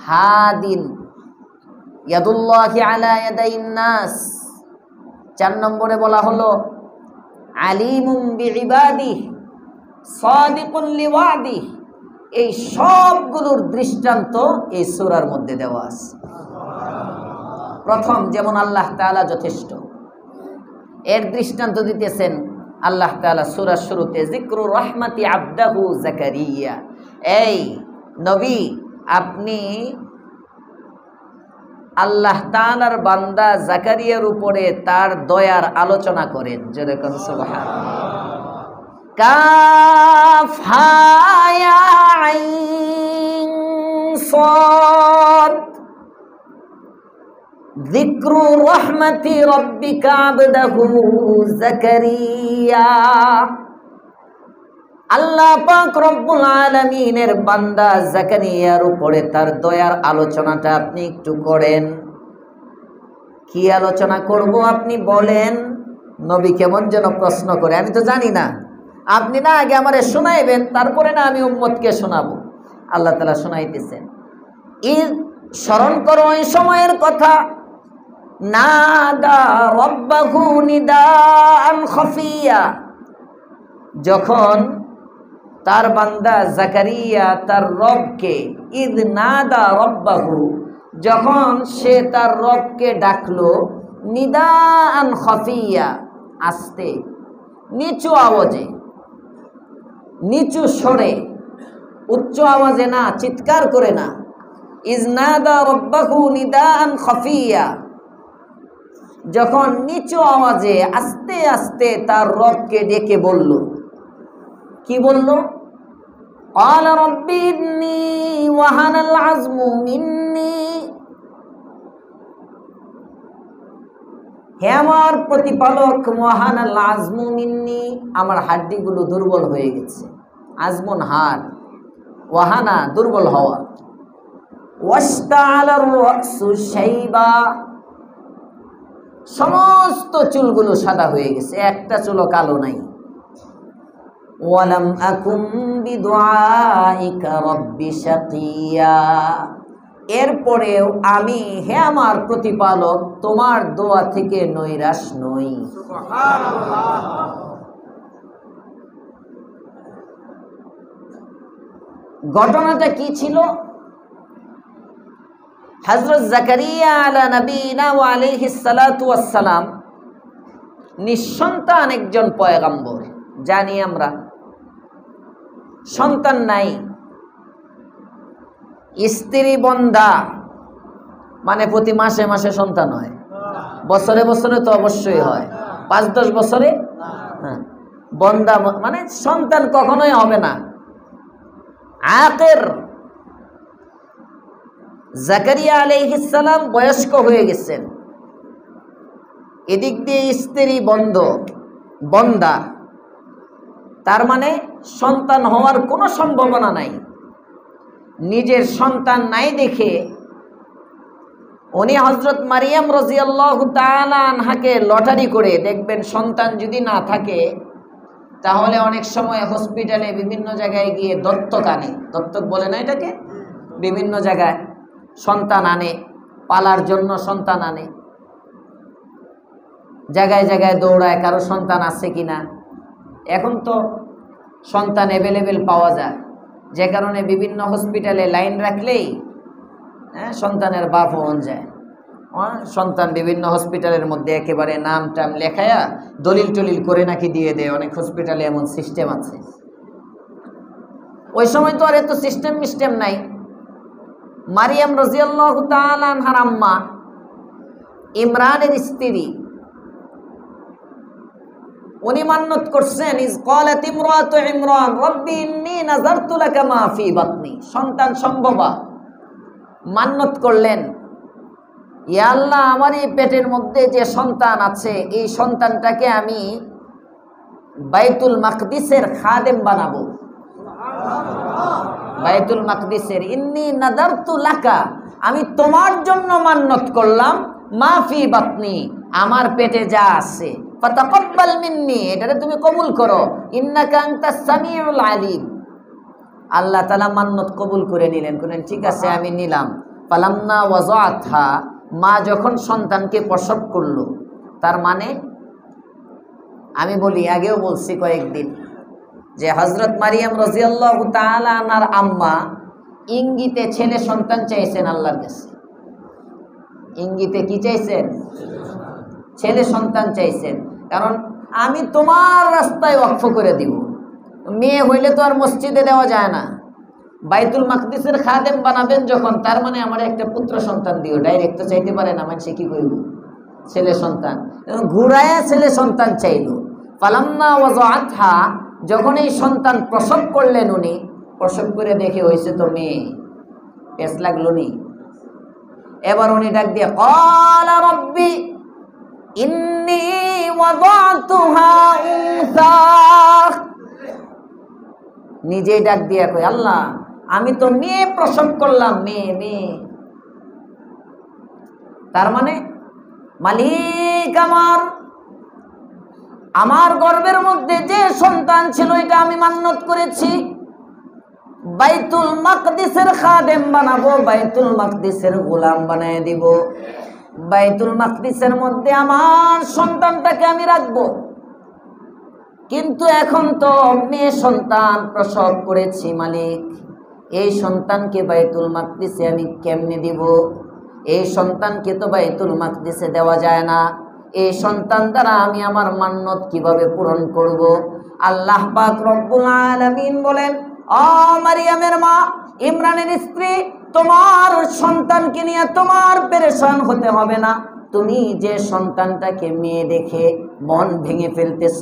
হাদিন, ইয়াদুল্লাহি আলা ইয়াদাইন নাস। 4 নম্বরে বলা হলো আলিমুম বিইবাদিহি সাদিকুন লিওয়াদিহি। এই সবগুলোর দৃষ্টান্ত এই সূরার মধ্যে দেওয়া আছে। প্রথম যেমন আল্লাহ তাআলা যথেষ্ট, এর দৃষ্টান্ত দিতেছেন আল্লাহ তাআলা সূরার শুরুতে যিকরু রাহমাতি আবদাহু জাকারিয়া। এই নবী, আপনি আল্লাহ তাআলার বান্দা জাকারিয়ার উপরে তার দয়ার আলোচনা করেন। যেরকম সুবহানাল্লাহ। কাফ হা ইয়া আইন সাদ যিকরু রাহমাতি রাব্বিকা আবদাহু জাকারিয়া। আল্লাহ পাক রব্বুল আলামিনের বান্দা জাকারিয়ার উপরে তার দয়ার আলোচনাটা আপনি একটু করেন। কি আলোচনা করব আপনি বলেন। নবী কেমন যেন প্রশ্ন করে, আমি তো জানি না, আপনি না আগে আমারে শোনাইবেন, তারপরে না আমি উম্মতকে শোনাবো। আল্লাহ তাআলা শোনাইতেছেন, ঈদ স্মরণ করো ওই সময়ের কথা, নাদা রব্বাহু নিদাআন খাফিয়া, যখন তার বান্দা জাকারিয়া তার রবকে, ঈদ নাদা রব্বাহু, যখন সে তার রবকে ডাকলো, নিদাআন খাফিয়া, আস্তে নিচু আওয়াজে, নিচু স্বরে, উচ্চ আওয়াজে না, চিৎকার করে না। ইজ নাদা রব্বাহু নিদাআন খাফিয়া, যখন নিচু আওয়াজে আস্তে আস্তে তার রবকে ডেকে বলল। কি বলল? ক্বালা রাব্বি ইন্নী ওয়াহানাল আযমু মিন্নী, হে আমার প্রতিপালক, ওয়াহানাল আযমু মিন্নী, আমার হাড্ডিগুলো দুর্বল হয়ে গেছে। আজমুন হাড়, ওয়াহানা দুর্বল হওয়া, ওয়াশতাআলার রাসু শাইবা, সমস্ত চুলগুলো সাদা হয়ে গেছে, একটা চুলও কালো নাই। ওয়ালাম আকুম বিদুআইকা রাব্বি শাকিয়া, এরপরেও আমি, হে আমার প্রতিপালক, তোমার দোয়া থেকে নৈরাশ নই। সুবহানাল্লাহ। ঘটনাটা কি ছিল? হযরত জাকারিয়া আলা নবিনা ওয়া আলাইহিস সালাতু ওয়াস সালাম নিঃসন্তান একজন পয়গম্বর, জানি আমরা। সন্তান নাই, স্ত্রী বন্ধা, মানে প্রতি মাসে মাসে সন্তান হয়, বছরে বছরে তো অবশ্যই হয়, 5-10 বছরে। হ্যাঁ, বন্ধা মানে সন্তান কখনোই হবে না। আকির জাকারিয়া আলাইহিস সালাম বয়স্ক হয়ে গেছেন, এদিক দিয়ে স্ত্রী বন্ধা, তার মানে সন্তান হওয়ার কোনো সম্ভাবনা নাই। নিজের সন্তান নাই দেখে উনি হযরত মারিয়াম রাদিয়াল্লাহু তাআলা আনহাকে লটারি করে, দেখবেন সন্তান যদি না থাকে তাহলে অনেক সময় হসপিটালে বিভিন্ন জায়গায় গিয়ে দত্তক আনে, দত্তক বলে না এটাকে, বিভিন্ন জায়গায় সন্তান আনে, পালার জন্য সন্তান আনে, জায়গায় জায়গায় দৌড়ায় কারো সন্তান আছে কিনা। এখন তো সন্তান অ্যাভেলেবেল পাওয়া যায়, যে কারণে বিভিন্ন হসপিটালে লাইন রাখলেই সন্তানের বাপ হন যায়। সন্তান বিভিন্ন হসপিটালের মধ্যে একেবারে নাম টাম লেখায়া দলিল টলিল করে নাকি দিয়ে দেয়, অনেক হসপিটালে এমন সিস্টেম আছে। ওই সময় তো আর এত সিস্টেম নাই। মারিয়াম রাদিয়াল্লাহু তাআলা আনহার আম্মা ইমরানের স্ত্রী, উনি মান্নত করছেন, ইজ ক্বালাত ইমরাতু ইমরান রাব্বি ইন্নী নাযারতু লাকা মা ফি বাতনি, সন্তান সম্ভবা মান্নত করলেন, ইয়া আল্লাহ, আমার এই পেটের মধ্যে যে সন্তান আছে, এই সন্তানটাকে আমি বাইতুল মাকদিসের খাদেম বানাবো। বাইতুল মাকদিসের, ইন্নী নাযারতু লাকা, আমি তোমার জন্য মান্নত করলাম, মা ফি বাতনি, আমার পেটে যা আছে, ফাতাকাব্বাল মিন্নি, এটারে তুমি কবুল করো, ইন্নাকা আনতাস সামিউল আলিম। আল্লাহ তাআলা মান্নত কবুল করে নিলেন, বলেন ঠিক আছে আমি নিলাম। ফালাম্মা ওয়াযাআতহা, মা যখন সন্তানকে প্রসব করলো, তার মানে আমি বলি, আগেও বলছি কয়েকদিন, যে হযরত মারিয়াম রাদিয়াল্লাহু তাআলা আনহার আম্মা ইঙ্গিতে ছেলে সন্তান চাইছেন আল্লাহর কাছে। ইঙ্গিতে কি চাইছেন? ছেলে সন্তান চাইছেন, কারণ আমি তোমার রাস্তায় ওয়াকফ করে দিব। মেয়ে হইলে তো আর মসজিদে দেওয়া যায় না, বাইতুল মাকদিসের খাদেম বানাবেন যখন, তার মানে আমার একটা পুত্র সন্তান দিও। ডাইরেক্ট তো চাইতে পারে না, মানে সে কি কইব, ছেলে সন্তান, ঘুরায়া ছেলে সন্তান চাইল। ফালাম্মা ওয়াযাআতহা, যখন এই সন্তান প্রসব করলেন, উনি প্রসব করে দেখে হয়েছে তো মেয়ে, পেস লাগলো নি। এবার উনি ডাক দিয়ে ক্বালা রাব্বি ইন্নী ওয়াদাতুহা উনসা, নিজেই ডাক দিয়া কই, আল্লাহ আমি তো মেয়ে প্রসব করলাম, মেয়ে মেয়ে। তার মানে মালিক আমার গর্ভের মধ্যে যে সন্তান ছিল এটা আমি মান্নত করেছি, বাইতুল মাকদিসের খাদেম বানাবো, বাইতুল মাকদিসের গোলাম বানায় দিব, বাইতুল মাকদিসের মধ্যে আমার সন্তানটাকে আমি রাখবো। কিন্তু এখন তো মেয়ে সন্তান প্রসব করেছি মালিক, এই সন্তানকে বাইতুল মাকদিসে আমি কেমনে দিব? এই সন্তানকে তো বাইতুল মাকদিসে দেওয়া যায় না, এই সন্তান দ্বারা আমি আমার মান্নত কিভাবে পূরণ করব? আল্লাহ পাক রব্বুল আলামিন বলেন, ও মারিয়ামের মা, ইমরানের স্ত্রী, তোমার সন্তানকে নিয়ে তোমার পেরেশান হতে হবে না। তুমি যে সন্তানটাকে মেয়ে দেখে মন ভেঙে ফেলতেছ,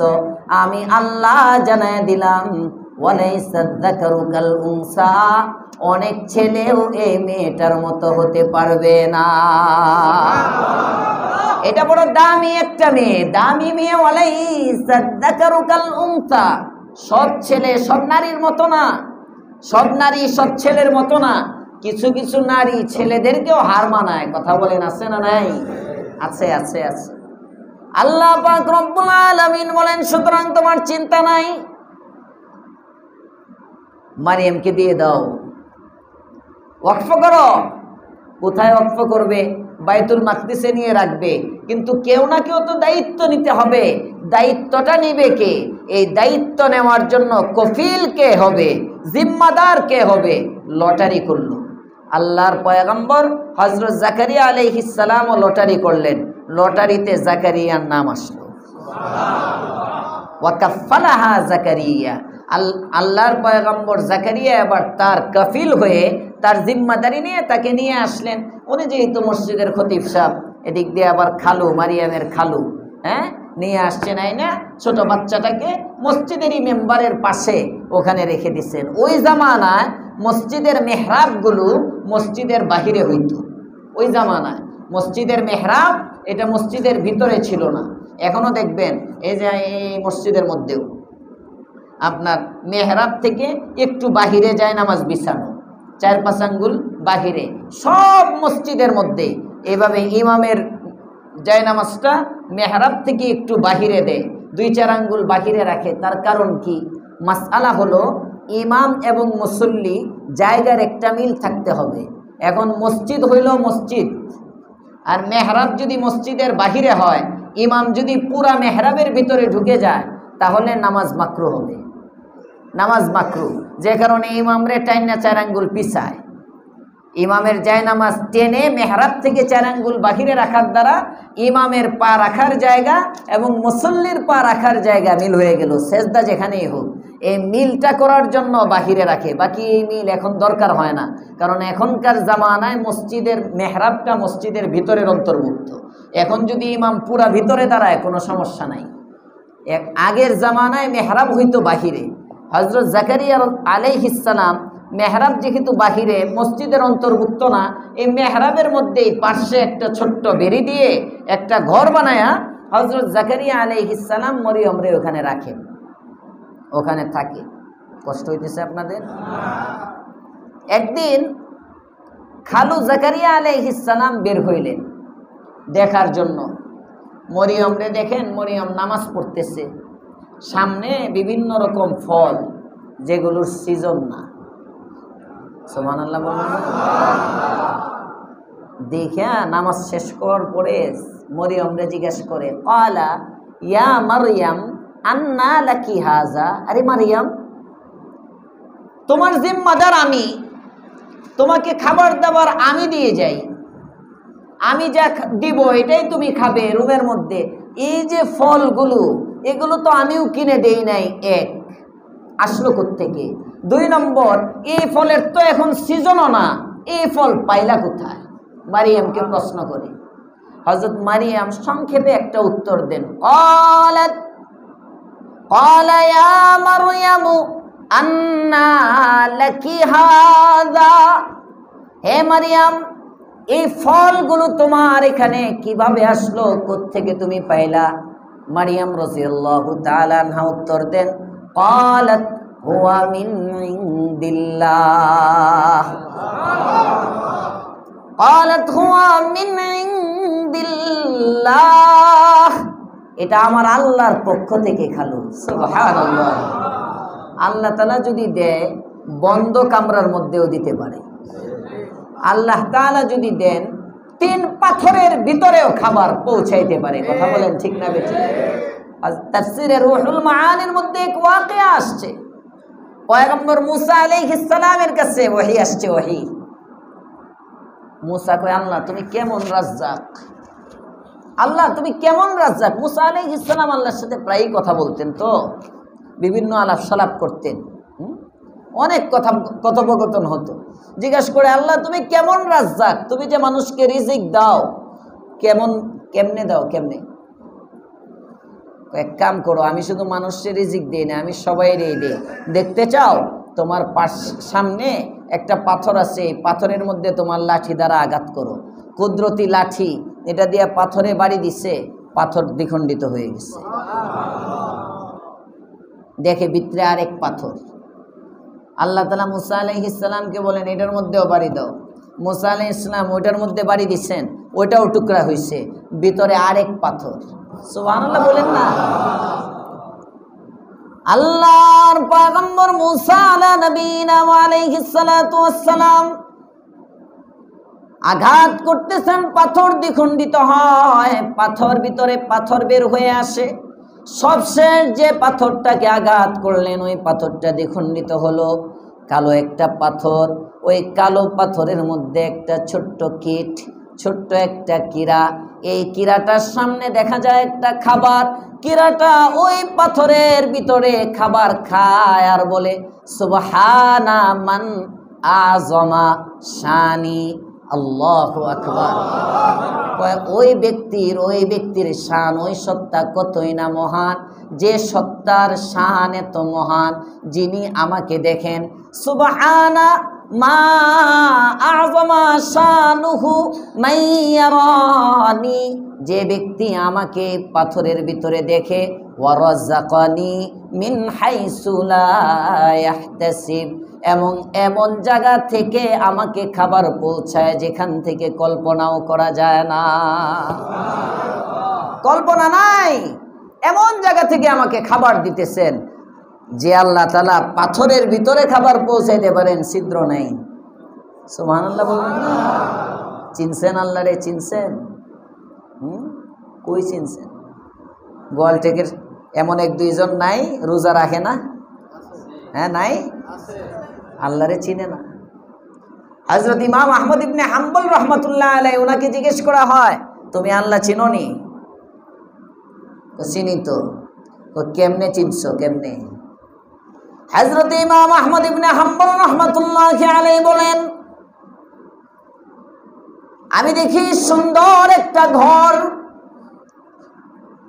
আমি আল্লাহ জানায় দিলাম, ওয়ালাইসা যাকারু কাল উনসা, অনেক ছেলেও এই মেয়েটার মতো হতে পারবে না। এটা বড় দামি একটা মেয়ে, দামি মেয়ে। ওয়ালাইসা যাকারু কাল উনসা, সব ছেলে সব নারীর মতো না, সব নারী সব ছেলের মতো না। কিছু কিছু নারী ছেলেদেরকেও হার মানায়। কথা বলেন, আছে না নাই? আছে আছে আছে। আল্লাহ পাক রব্বুল আলামিন বলেন, সুতরাং তোমার চিন্তা নাই, মারিয়ামকে দিয়ে দাও, ওয়াকফ করো। কোথায় ওয়াকফ করবে? বাইতুল মাকদিসে নিয়ে রাখবে। কিন্তু কেউ না কেউ তো দায়িত্ব নিতে হবে। দায়িত্বটা নিবে কে? এই দায়িত্ব নেওয়ার জন্য কফিল কে হবে, জিম্মাদার কে হবে? লটারি করলো। আল্লাহর পয়গম্বর হযরত জাকারিয়া আলাইহিস সালাম লটারি করলেন, লটারিতে জাকারিয়ার নাম আসলো। ওয়া কাফালাহা জাকারিয়া, আল্লাহর পয়গম্বর জাকারিয়া এবার তার কফিল হয়ে তার জিম্মাদারি নিয়ে তাকে নিয়ে আসলেন। উনি যেহেতু মসজিদের খতিব সাহেব, এদিক দিয়ে আবার খালু, মারিয়ামের খালু, নিয়ে আসছেন। আইনা ছোট বাচ্চাটাকে মসজিদেরই মেম্বারের পাশে ওখানে রেখে দিচ্ছেন। ওই জামানায় মসজিদের মেহরাবগুলো মসজিদের বাহিরে হইত। ওই জামানায় মসজিদের মেহরাব এটা মসজিদের ভিতরে ছিল না। এখনো দেখবেন এই যে এই মসজিদের মধ্যেও আপনার মেহরাব থেকে একটু বাহিরে যায় নামাজ বিছানো, 4-5 আঙ্গুল বাহিরে। সব মসজিদের মধ্যে এভাবে ইমামের জায়নামাজটা মেহরাব থেকে একটু বাহিরে দেয়, 2-4 আঙ্গুল বাহিরে রাখে। তার কারণ কি? মাসআলা হলো ইমাম এবং মুসল্লি জায়গার একটা মিল থাকতে হবে। এখন মসজিদ হইল মসজিদ, আর মেহরাব যদি মসজিদের বাহিরে হয়, ইমাম যদি পুরা মেহরাবের ভিতরে ঢুকে যায়, তাহলে নামাজ মাকরু হবে, নামাজ মাকরু। যে কারণে ইমামরে টাইনা 4 আঙ্গুল পিছায়। ইমামের জায়নামাজ টেনে মেহরাব থেকে 4 আঙ্গুল বাহিরে রাখার দ্বারা ইমামের পা রাখার জায়গা এবং মুসল্লির পা রাখার জায়গা মিল হয়ে গেল। সেজদা যেখানেই হোক, এই মিলটা করার জন্য বাহিরে রাখে। বাকি এই মিল এখন দরকার হয় না, কারণ এখনকার জামানায় মসজিদের মেহরাবটা মসজিদের ভিতরের অন্তর্ভুক্ত। এখন যদি ইমাম পুরা ভিতরে দাঁড়ায় কোনো সমস্যা নাই। আগের জামানায় মেহরাব হইতো বাহিরে। হযরত জাকারিয়া আলাইহিস সালাম মেহরাব যেহেতু বাহিরে মসজিদের অন্তর্ভুক্ত না, এই মেহরাবের মধ্যেই পাশে একটা ছোট্ট বেড়ি দিয়ে একটা ঘর বানায়া হযরত জাকারিয়া আলাইহিস সালাম মরিয়মরে ওখানে রাখেন, ওখানে থাকে। কষ্ট হইতেছে আপনাদের? একদিন খালু জাকারিয়া আলাইহিস সালাম বের হইলেন দেখার জন্য। মরিয়মরে দেখেন, মরিয়ম নামাজ পড়তেছে, সামনে বিভিন্ন রকম ফল যেগুলোর সিজন না। সুবহানাল্লাহ বলুন। দেখা নামাজ শেষ করার পরে মরিয়মরে জিজ্ঞেস করে, ক্বালা ইয়া মারইয়াম আন্না লাকি হাযা, আরে মারইয়াম, তোমার জিম্মাদার আমি, তোমাকে খাবার দাবার আমি দিয়ে যাই, আমি যা দিব এটাই তুমি খাবে রুমের মধ্যে। এই যে ফলগুলো, এগুলো তো আমিও কিনে দেই নাই, এক আসলো কোত্থেকে? 2 নম্বর, এই ফলের তো এখন সিজনও না, এই ফল পাইলা কোথায়? মারিয়ামকে প্রশ্ন করে। হযরত মারিয়াম সংক্ষেপে একটা উত্তর দেন, ক্বালা ইয়া মারইয়ামু আন্না লাকি হাযা, হে মারিয়াম, এই ফলগুলো তোমার এখানে কিভাবে আসলো, কোত্থেকে তুমি পাইলা? মারিয়াম রাদিয়াল্লাহু তাআলা আনহা উত্তর দেন, ক্বালাত হুয়া মিন ইনদিল্লাহ ক্বালাত হুয়া মিন ইনদিল্লাহ, এটা আমার আল্লাহর পক্ষ থেকে খালু। সুবহানাল্লাহ। আল্লাহ তাআলা যদি দেয় বন্ধ কামরার মধ্যেও দিতে পারে। আল্লাহ তাআলা যদি দেন 3 পাথরের ভিতরেও খাবার পৌঁছাইতে পারে। কথা বলেন ঠিক না বেঠিক? তাফসীরে রূহুল মাআনির মধ্যে এক ওয়াকিয়া আসছে, পয়গম্বর মুসা আলাইহিস সালামের কাছে ওহী আসছে। ওহী, মুসা কয় আল্লাহ তুমি কেমন রাজ্জাক, আল্লাহ তুমি কেমন রাজ্জাক। মুসা আলাইহিস সালাম আল্লাহর সাথে প্রায়ই কথা বলতেন, তো বিভিন্ন আলাপ সালাপ করতেন, অনেক কথোপকথন হতো। জিজ্ঞাসা করে আল্লাহ তুমি কেমন রাজ্জাক, তুমি যে মানুষকে রিজিক দাও কেমনে দাও, কেমনে? এক কাম করো, আমি শুধু মানুষের রিজিক দিই না, আমি সবাইরই দিই। দেখতে চাও? তোমার সামনে একটা পাথর আছে, এই পাথরের মধ্যে তোমার লাঠি দ্বারা আঘাত করো। কুদরতি লাঠি, এটা দিয়ে পাথরে বাড়ি দিছে, পাথর দ্বিখণ্ডিত হয়ে গেছে। দেখে ভিতরে আরেক পাথর। আল্লাহ তাআলা মুসা আলাইহিস সালামকে বলেন এটার মধ্যেও বাড়ি দাও। মুসা আলাইহিস সালাম ওইটার মধ্যে বাড়ি দিচ্ছেন, ওইটাও টুকরা হয়েছে, ভিতরে আরেক পাথর। সুবহানাল্লাহ বলেন না। আল্লাহর পয়গম্বর মুসা আলা নবীনা ওয়া আলাইহিস সালাতু ওয়াস সালাম আঘাত করতেছেন, পাথর দ্বিখণ্ডিত হয়, পাথর ভিতরে পাথর বের হয়ে আসে। সবশেষ যে পাথরটাকে আঘাত করলেন ওই পাথরটা দ্বিখণ্ডিত হলো, কালো একটা পাথর। ওই কালো পাথরের মধ্যে একটা ছোট্ট কীট, ছোট্ট একটা কীরা। এই কীরাটার সামনে দেখা যায় একটা খাবার। কীরাটা ওই পাথরের ভিতরে খাবার খায় আর বলে সুবহানা মান আযমা শানি, আল্লাহু আকবার। ওই ব্যক্তির শান, ওই সত্তা কতই না মহান, যে সত্তার শান এত মহান, যিনি আমাকে দেখেন। সুবহানা মা আযমা শানুহু মাইয়ারানি, যে ব্যক্তি আমাকে পাথরের ভিতরে দেখে। ওয়ারাযাকানি মিন হাইসু লা ইয়াহতাসিব, এবং এমন জায়গা থেকে আমাকে খাবার পৌঁছায় যেখান থেকে কল্পনাও করা যায় না। কল্পনা নাই, এমন জায়গা থেকে আমাকে খাবার দিতেছেন। যে আল্লাহ তাআলা পাথরের ভিতরে খাবার পৌঁছাইতে পারেন, ছিদ্র নাই। সুবহানাল্লাহ বলুন। চিনছেন আল্লাহরে? চিনছেন? কই চিনছেন? গোয়ালটেকের এমন 1-2 জন নাই রোজা রাখে না? হ্যাঁ, নাই? আল্লাহরে চিনে না। হযরত ইমাম আহমদ ইবনে হাম্বল রাহমাতুল্লাহ আলাইহি, ওনাকে জিজ্ঞেস করা হয় তুমি আল্লাহ চিনোনি? চিনি তো। কেমনে চিনছো, কেমনে? হযরত ইমাম আহমদ ইবনে হাম্বল রাহমাতুল্লাহ আলাইহি বলেন আমি দেখি সুন্দর একটা ঘর,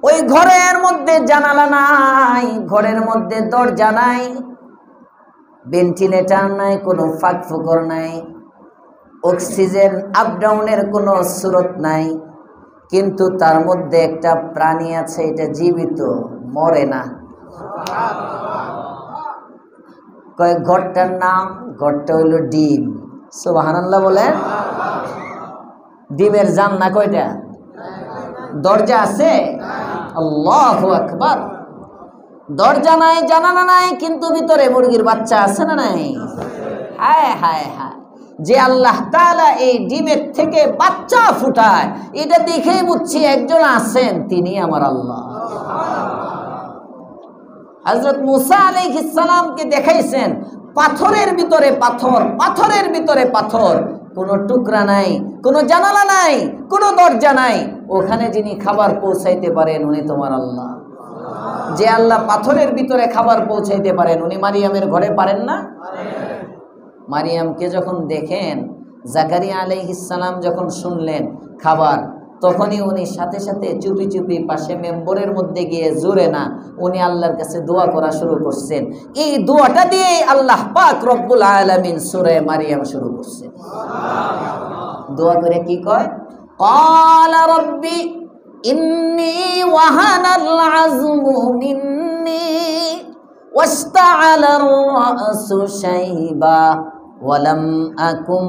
ওই ঘরের মধ্যে জানালা নাই, ঘরের মধ্যে দরজা নাই, ভেন্টিলেটর নাই, কোনো ফাঁক ফোকর নাই, অক্সিজেন আপ ডাউনের কোনো সুরত নাই, কিন্তু তার মধ্যে একটা প্রাণী আছে, এটা জীবিত, মরে না। কয়েক ঘরটার নাম, ঘরটা হইল ডিম। সুবহানাল্লাহ বলেন। ডিমের জানলা কয়টা? দরজা আছে? আল্লাহু আকবার। দরজা নাই, জানালা নাই, কিন্তু ভিতরে মুরগির বাচ্চা আছে না নাই? হায় হায় হায়, যে আল্লাহ তাআলা এই ডিমের থেকে বাচ্চা ফুটায়, এটা দেখেই বুঝছি একজন আছেন, তিনি আমার আল্লাহ। হযরত মুসা আলাইহিস সালামকে দেখাইছেন পাথরের ভিতরে পাথর, পাথরের ভিতরে পাথর, কোনো টুকরা নাই, কোনো জানালা নাই, কোনো দরজা নাই। ওখানে যিনি খাবার পৌঁছাইতে পারেন উনি তোমার আল্লাহ। যে আল্লাহ পাথরের ভিতরে খাবার পৌঁছাইতে পারেন, উনি মারিয়ামের ঘরে পারেন না? মারিয়ামকে যখন দেখেন, জাকারিয়া আলাইহিস সালাম যখন শুনলেন খাবার, তখনই উনি সাথে সাথে চুপি চুপি পাশে মেম্বরের মধ্যে গিয়ে, জোরে না, উনি আল্লাহর কাছে দোয়া করা শুরু করছেন। এই দোয়াটা দিয়ে আল্লাহ পাক রব্বুল আলামিন সূরা মারিয়াম শুরু করছেন। দোয়া করে কি কয়? ক্বালা রাব্বি ইন্নী ওয়াহানাল আযমু মিন্নী ওয়াস্তাআলার রাসু শাইবা ওয়ালাম আকুম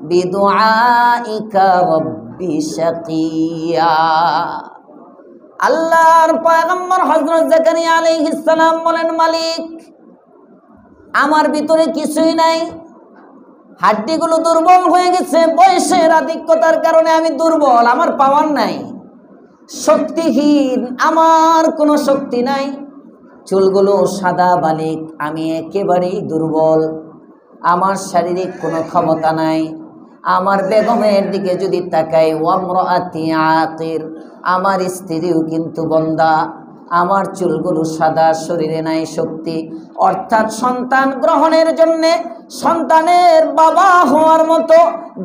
বিদুআইকা রাব্বি শাকিয়া। আল্লাহর পয়গম্বর হযরত জাকারিয়া আলাইহিস সালাম বলেন, মালিক আমার ভিতরে কিছুই নাই, হাড্ডিগুলো দুর্বল হয়ে গেছে, বয়সের আধিক্যতার কারণে আমি দুর্বল, আমার পাওয়ার নাই, শক্তিহীন, আমার কোনো শক্তি নাই, চুলগুলো সাদা বালিক, আমি একেবারেই দুর্বল, আমার শারীরিক কোনো ক্ষমতা নাই। আমার বেগমের দিকে যদি তাকাই, ওয়ামরাআতি আকির, আমার স্ত্রীও কিন্তু বন্দা, আমার চুলগুলো সাদা, শরীরে নাই শক্তি। অর্থাৎ সন্তান গ্রহণের জন্যে, সন্তানের বাবা হওয়ার মতো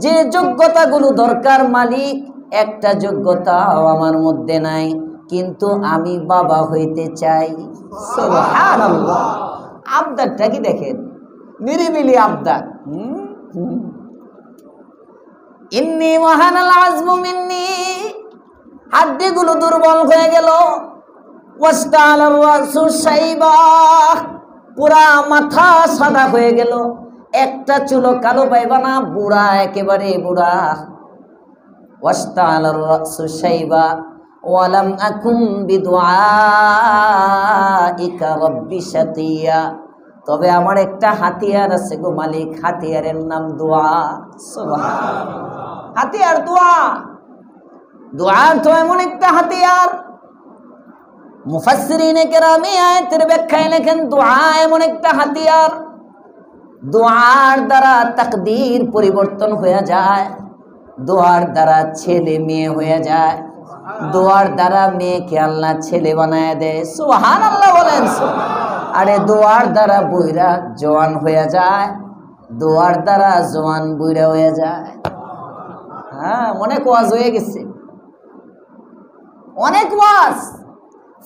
যে যোগ্যতাগুলো দরকার মালিক, একটা যোগ্যতাও আমার মধ্যে নাই, কিন্তু আমি বাবা হইতে চাই। সুবহানাল্লাহ। আবদারটা কি দেখেন, নিরিবিলি আবদার। ইন্নী ওয়াহানাল আযমু মিন্নী, হাড্ডিগুলো দুর্বল হয়ে গেল। ওয়াস্তাআলার রাসু শাইবা, পুরা মাথা সাদা হয়ে গেল, একটা চুলও কালো পাইবা না, বুড়া, একেবারে বুড়া। ওয়াস্তাআলার রাসু শাইবা ওয়ালাম আকুম বিদুআইকা রাব্বি শাকিয়া, তবে আমার একটা হাতিয়ার আছে গো মালিক, হাতিয়ারের নাম দোয়া। সুবহানাল্লাহ। হাতিয়ার দোয়া। দোয়া তো এমন একটা হাতিয়ার, মুফাসসিরিনে কেরামি আয়াতের ব্যাখ্যায় লেখেন, দোয়া এমন একটা হাতিয়ার, দোয়ার দ্বারা তাকদীর পরিবর্তন হয়ে যায়, দোয়ার দ্বারা ছেলে মেয়ে হয়ে যায়, দোয়ার দ্বারা মেয়েকে আল্লাহ ছেলে বানায় দেয়। সুবহানাল্লাহ বলেন। আরে দোয়ার দ্বারা বুইরা জওয়ান হয়ে যায়, দোয়ার দ্বারা জওয়ান বুইরা হয়ে যায়। হ্যাঁ, অনেক ওয়াজ হয়ে গেছে, অনেক ওয়াজ।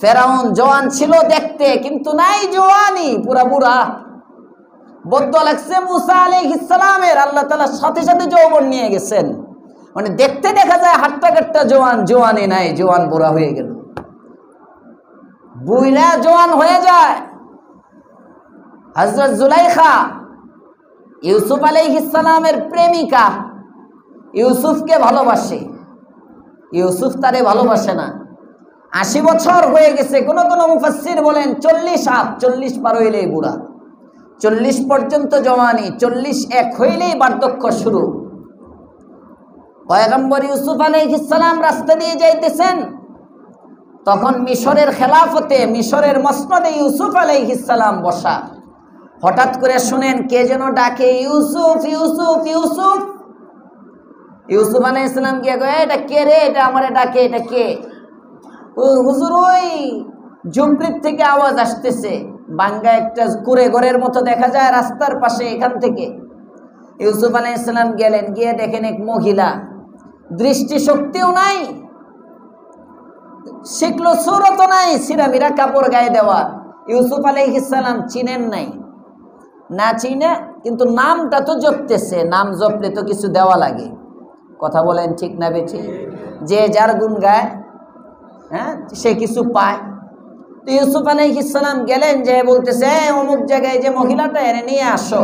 ফেরাউন জওয়ান ছিল দেখতে, কিন্তু নাই জওয়ানি, পুরা বুড়া। বদ্ধ লাগছে মুসা আলাইহিস সালামের, আল্লাহ তাআলা সাথে সাথে যৌবন নিয়ে গেছেন, মানে দেখতে দেখা যায় হাট্টা কাট্টা জওয়ান, জওয়ানি নাই, জওয়ান বুড়া হয়ে গেল, বুইরা জওয়ান হয়ে যায়। হযরত জুলাইখা ইউসুফ আলাইহিস সালামের প্রেমিকা, ইউসুফকে ভালোবাসে, ইউসুফ তারে ভালোবাসে না। 80 বছর হয়ে গেছে, কোন কোন মুফাসসির বলেন 40 পার হইলেই বুড়া, 40 পর্যন্ত জওয়ানি, 40 এক হইলেই বার্ধক্য শুরু। পয়গম্বর ইউসুফ আলাইহিস সালাম রাস্তা দিয়ে যাইতেছেন, তখন মিশরের খেলাফতে, মিশরের মসনদে ইউসুফ আলাইহিস সালাম বসা। হঠাৎ করে শুনেন কে যেন ডাকে, ইউসুফ ইউসুফ ইউসুফ। ইউসুফ আলাইহিস সালাম গিয়ে কয়, এটা কে রে, এটা আমারে ডাকে, এটা কে? ও হুজুর, ওই ঝুপড়ির থেকে আওয়াজ আসতেছে, বাঙ্গা একটা কুড়ে ঘরের মতো দেখা যায় রাস্তার পাশে, এখান থেকে। ইউসুফ আলাইহিস সালাম গেলেন, গিয়ে দেখেন এক মহিলা, দৃষ্টিশক্তিও নাই, শিখলো সুরতও নাই, সিরামিরা কাপড় গায়ে দেওয়া। ইউসুফ আলাইহিস সালাম চিনেন নাই, না চিনে কিন্তু নামটা তো জপতেছে, নাম জপলে তো কিছু দেওয়া লাগে। কথা বলেন ঠিক না বেঠিক? যে যার গুণ গায়, হ্যাঁ, সে কিছু পায়। তো ইউসুফ আলাইহিস সালাম গেলেন, যে বলতেছে, অমুক জায়গায় যে মহিলাটা, এনে নিয়ে আসো,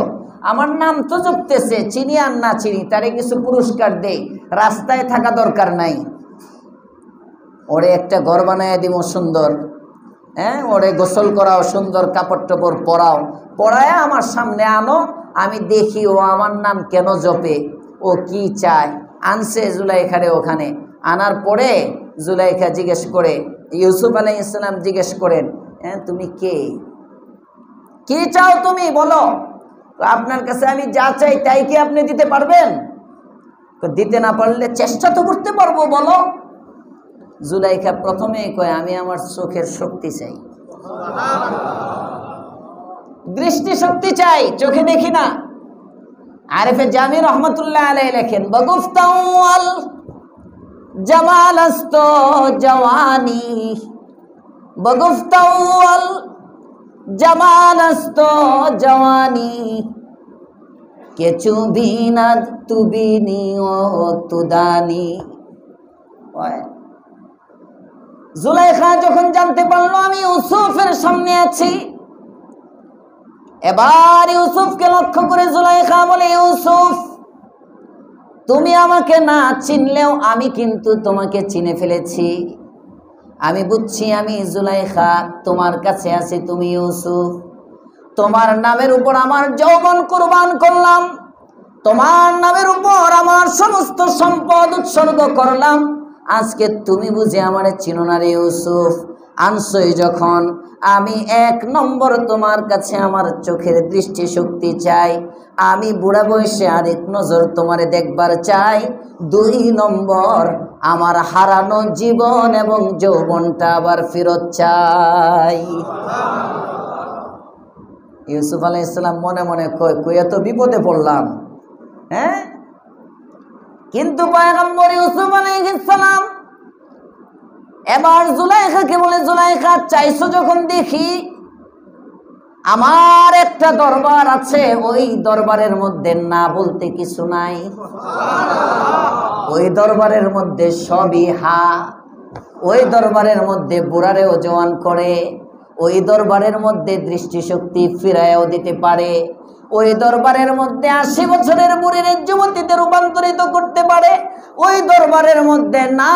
আমার নাম তো জপতেছে, চিনি আর না চিনি, তারে কিছু পুরস্কার দেই, রাস্তায় থাকা দরকার নাই, ওরে একটা ঘর বানায় দিব সুন্দর, হ্যাঁ, ওরে গোসল করাও, সুন্দর কাপড় টাপড় পরাও, পরায় আমার সামনে আনো, আমি দেখি ও আমার নাম কেন জপে, ও কি চায়। আনছে জুলাইখারে ওখানে, আনার পরে জুলাইখা জিজ্ঞেস করে, ইউসুফ আলাইহিস সালাম জিজ্ঞেস করেন, হ্যাঁ তুমি কে, কি চাও তুমি বলো, আপনার কাছে আমি যা চাই তাই কি আপনি দিতে পারবেন? দিতে না পারলে চেষ্টা তো করতে পারবো, বলো। জুলাইখা প্রথমে কয়, আমি আমার চোখের শক্তি চাই, দৃষ্টি শক্তি চাই, চোখে দেখি না। আরিফে জামি রহমতুল্লাহ আলাইহি লেখেন, বগুফতাওয়াল জামালাস্ত জওয়ানি, বগুফতাওয়াল জামালাস্ত জওয়ানি, কেচু বিনাদ তুবিনি ও তুদানি। জুলাইখা যখন জানতে পারলো আমি ইউসুফের সামনে আছি, এবার ইউসুফকে লক্ষ্য করে জুলাইখা বলে, ইউসুফ তুমি আমাকে না চিনলেও আমি কিন্তু তোমাকে চিনে ফেলেছি। আমি বুঝছি আমি জুলাইখা তোমার কাছে আছি, তুমি ইউসুফ। তোমার নামের উপর আমার যৌবন কুরবান করলাম, তোমার নামের উপর আমার সমস্ত সম্পদ উৎসর্গ করলাম। আজকে তুমি বুঝে আমারে চিনো না রে ইউসুফ। আনসই যখন, আমি 1 নম্বর তোমার কাছে আমার চোখের দৃষ্টি শক্তি চাই, আমি বুড়া বয়সে আরেক নজর তোমারে দেখবার চাই। 2 নম্বর, আমার হারানো জীবন এবং যৌবনটা আবার ফেরত চাই। ইউসুফ আলাইহিস সালাম মনে মনে কই এত বিপদে পড়লাম, হ্যাঁ? কিন্তু পয়গম্বর ইউসুফ আলাইহিস সালাম এবার জুলাইখাকে বলে, জুলাইখা চাইছো যখন দেখি, আমার একটা দরবার আছে, ওই দরবারের মধ্যে না বলতে কিছু নাই। ওই দরবারের মধ্যে সবই হা। ওই দরবারের মধ্যে বুড়ারেও জওয়ান করে, ওই দরবারের মধ্যে দৃষ্টিশক্তি ফিরায়ও দিতে পারে, ওই দরবারের মধ্যে 80 বছরের বুড়ির যুবতীতে রূপান্তরিত করতে পারে। ওই দরবারের মধ্যে না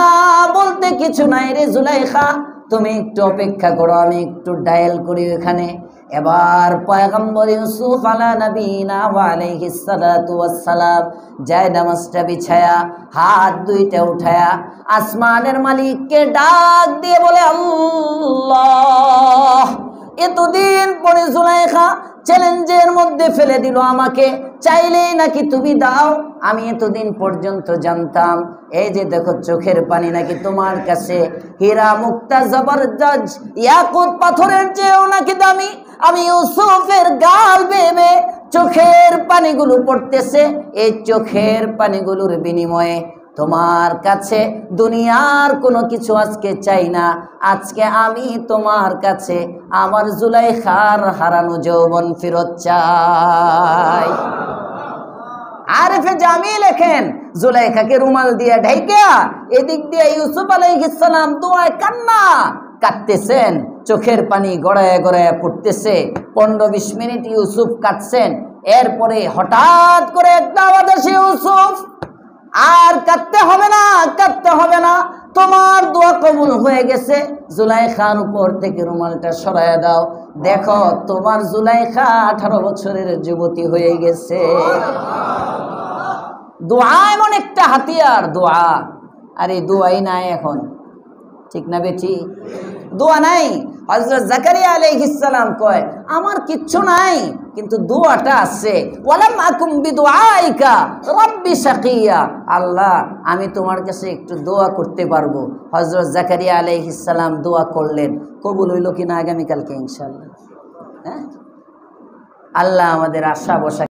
বলতে কিছু নাই রে জুলাইখা, তুমি একটু অপেক্ষা করো, আমি একটু ডায়াল করি ওখানে। এবার পয়গম্বর ইউসুফ আলা নবীনা ওয়া আলাইহিস সালাতু ওয়াস সালাম যায় নামাজটা বিছায়া, হাত 2টা উঠায়া আসমানের মালিককে ডাক দিয়ে বলে, আল্লাহ। এতদিন পরে জুলাইখা চ্যালেঞ্জের মধ্যে ফেলে দিল আমাকে, চাইলেই নাকি তুমি দাও। আমি এতদিন পর্যন্ত জানতাম এই যে দেখো চোখের পানি নাকি তোমার কাছে হীরা মুক্তা জবরদস্ত ইয়াকুত পাথরের চেয়েও নাকি দামি। আমি ইউসুফের গাল বেয়ে চোখের পানিগুলো পড়তেছে, এই চোখের পানিগুলোর বিনিময়ে তোমার কাছে দুনিয়ার কোনো কিছু আজকে চাই না। আজকে আমি তোমার কাছে আমার জুলাইখার হারানো যৌবন ফেরত চাই। আরিফে জামি লেখেন, জুলাইখাকে রুমাল দিয়ে ঢাইকা এদিক দিয়ে ইউসুফ আলাইহিস সালাম দোয়ায় কান্না কাটতেছেন, চোখের পানি গড়ায় গড়ায় পড়তেছে। 15-20 মিনিট ইউসুফ কাটছেন। এরপরে হঠাৎ করে একটা আওয়াজ আসে, ইউসুফ আর কাঁদতে হবে না, কাঁদতে হবে না, তোমার দোয়া কবুল হয়ে গেছে। জুলাইখার উপর থেকে রুমালটা সরাইয়া দাও, দেখো তোমার জুলাইখা 18 বছরের যুবতী হয়ে গেছে। দোয়া এমন একটা হাতিয়ার, দোয়া। আরে দোয়াই নাই এখন, ঠিক না বেটি? দোয়া নাই। হযরত জাকারিয়া আলাইহিস সালাম কয়, আমার কিচ্ছু নাই কিন্তু দোয়াটা আছে। ওয়ালাম আকুম বিদুআইকা রাব্বি শাকিয়া, আল্লাহ আমি তোমার কাছে একটু দোয়া করতে পারবো। হযরত জাকারিয়া আলাইহিস সালাম দোয়া করলেন, কবুল হইল কিনা আগামীকালকে ইনশাআল্লাহ। হ্যাঁ, আল্লাহ আমাদের আশা বসা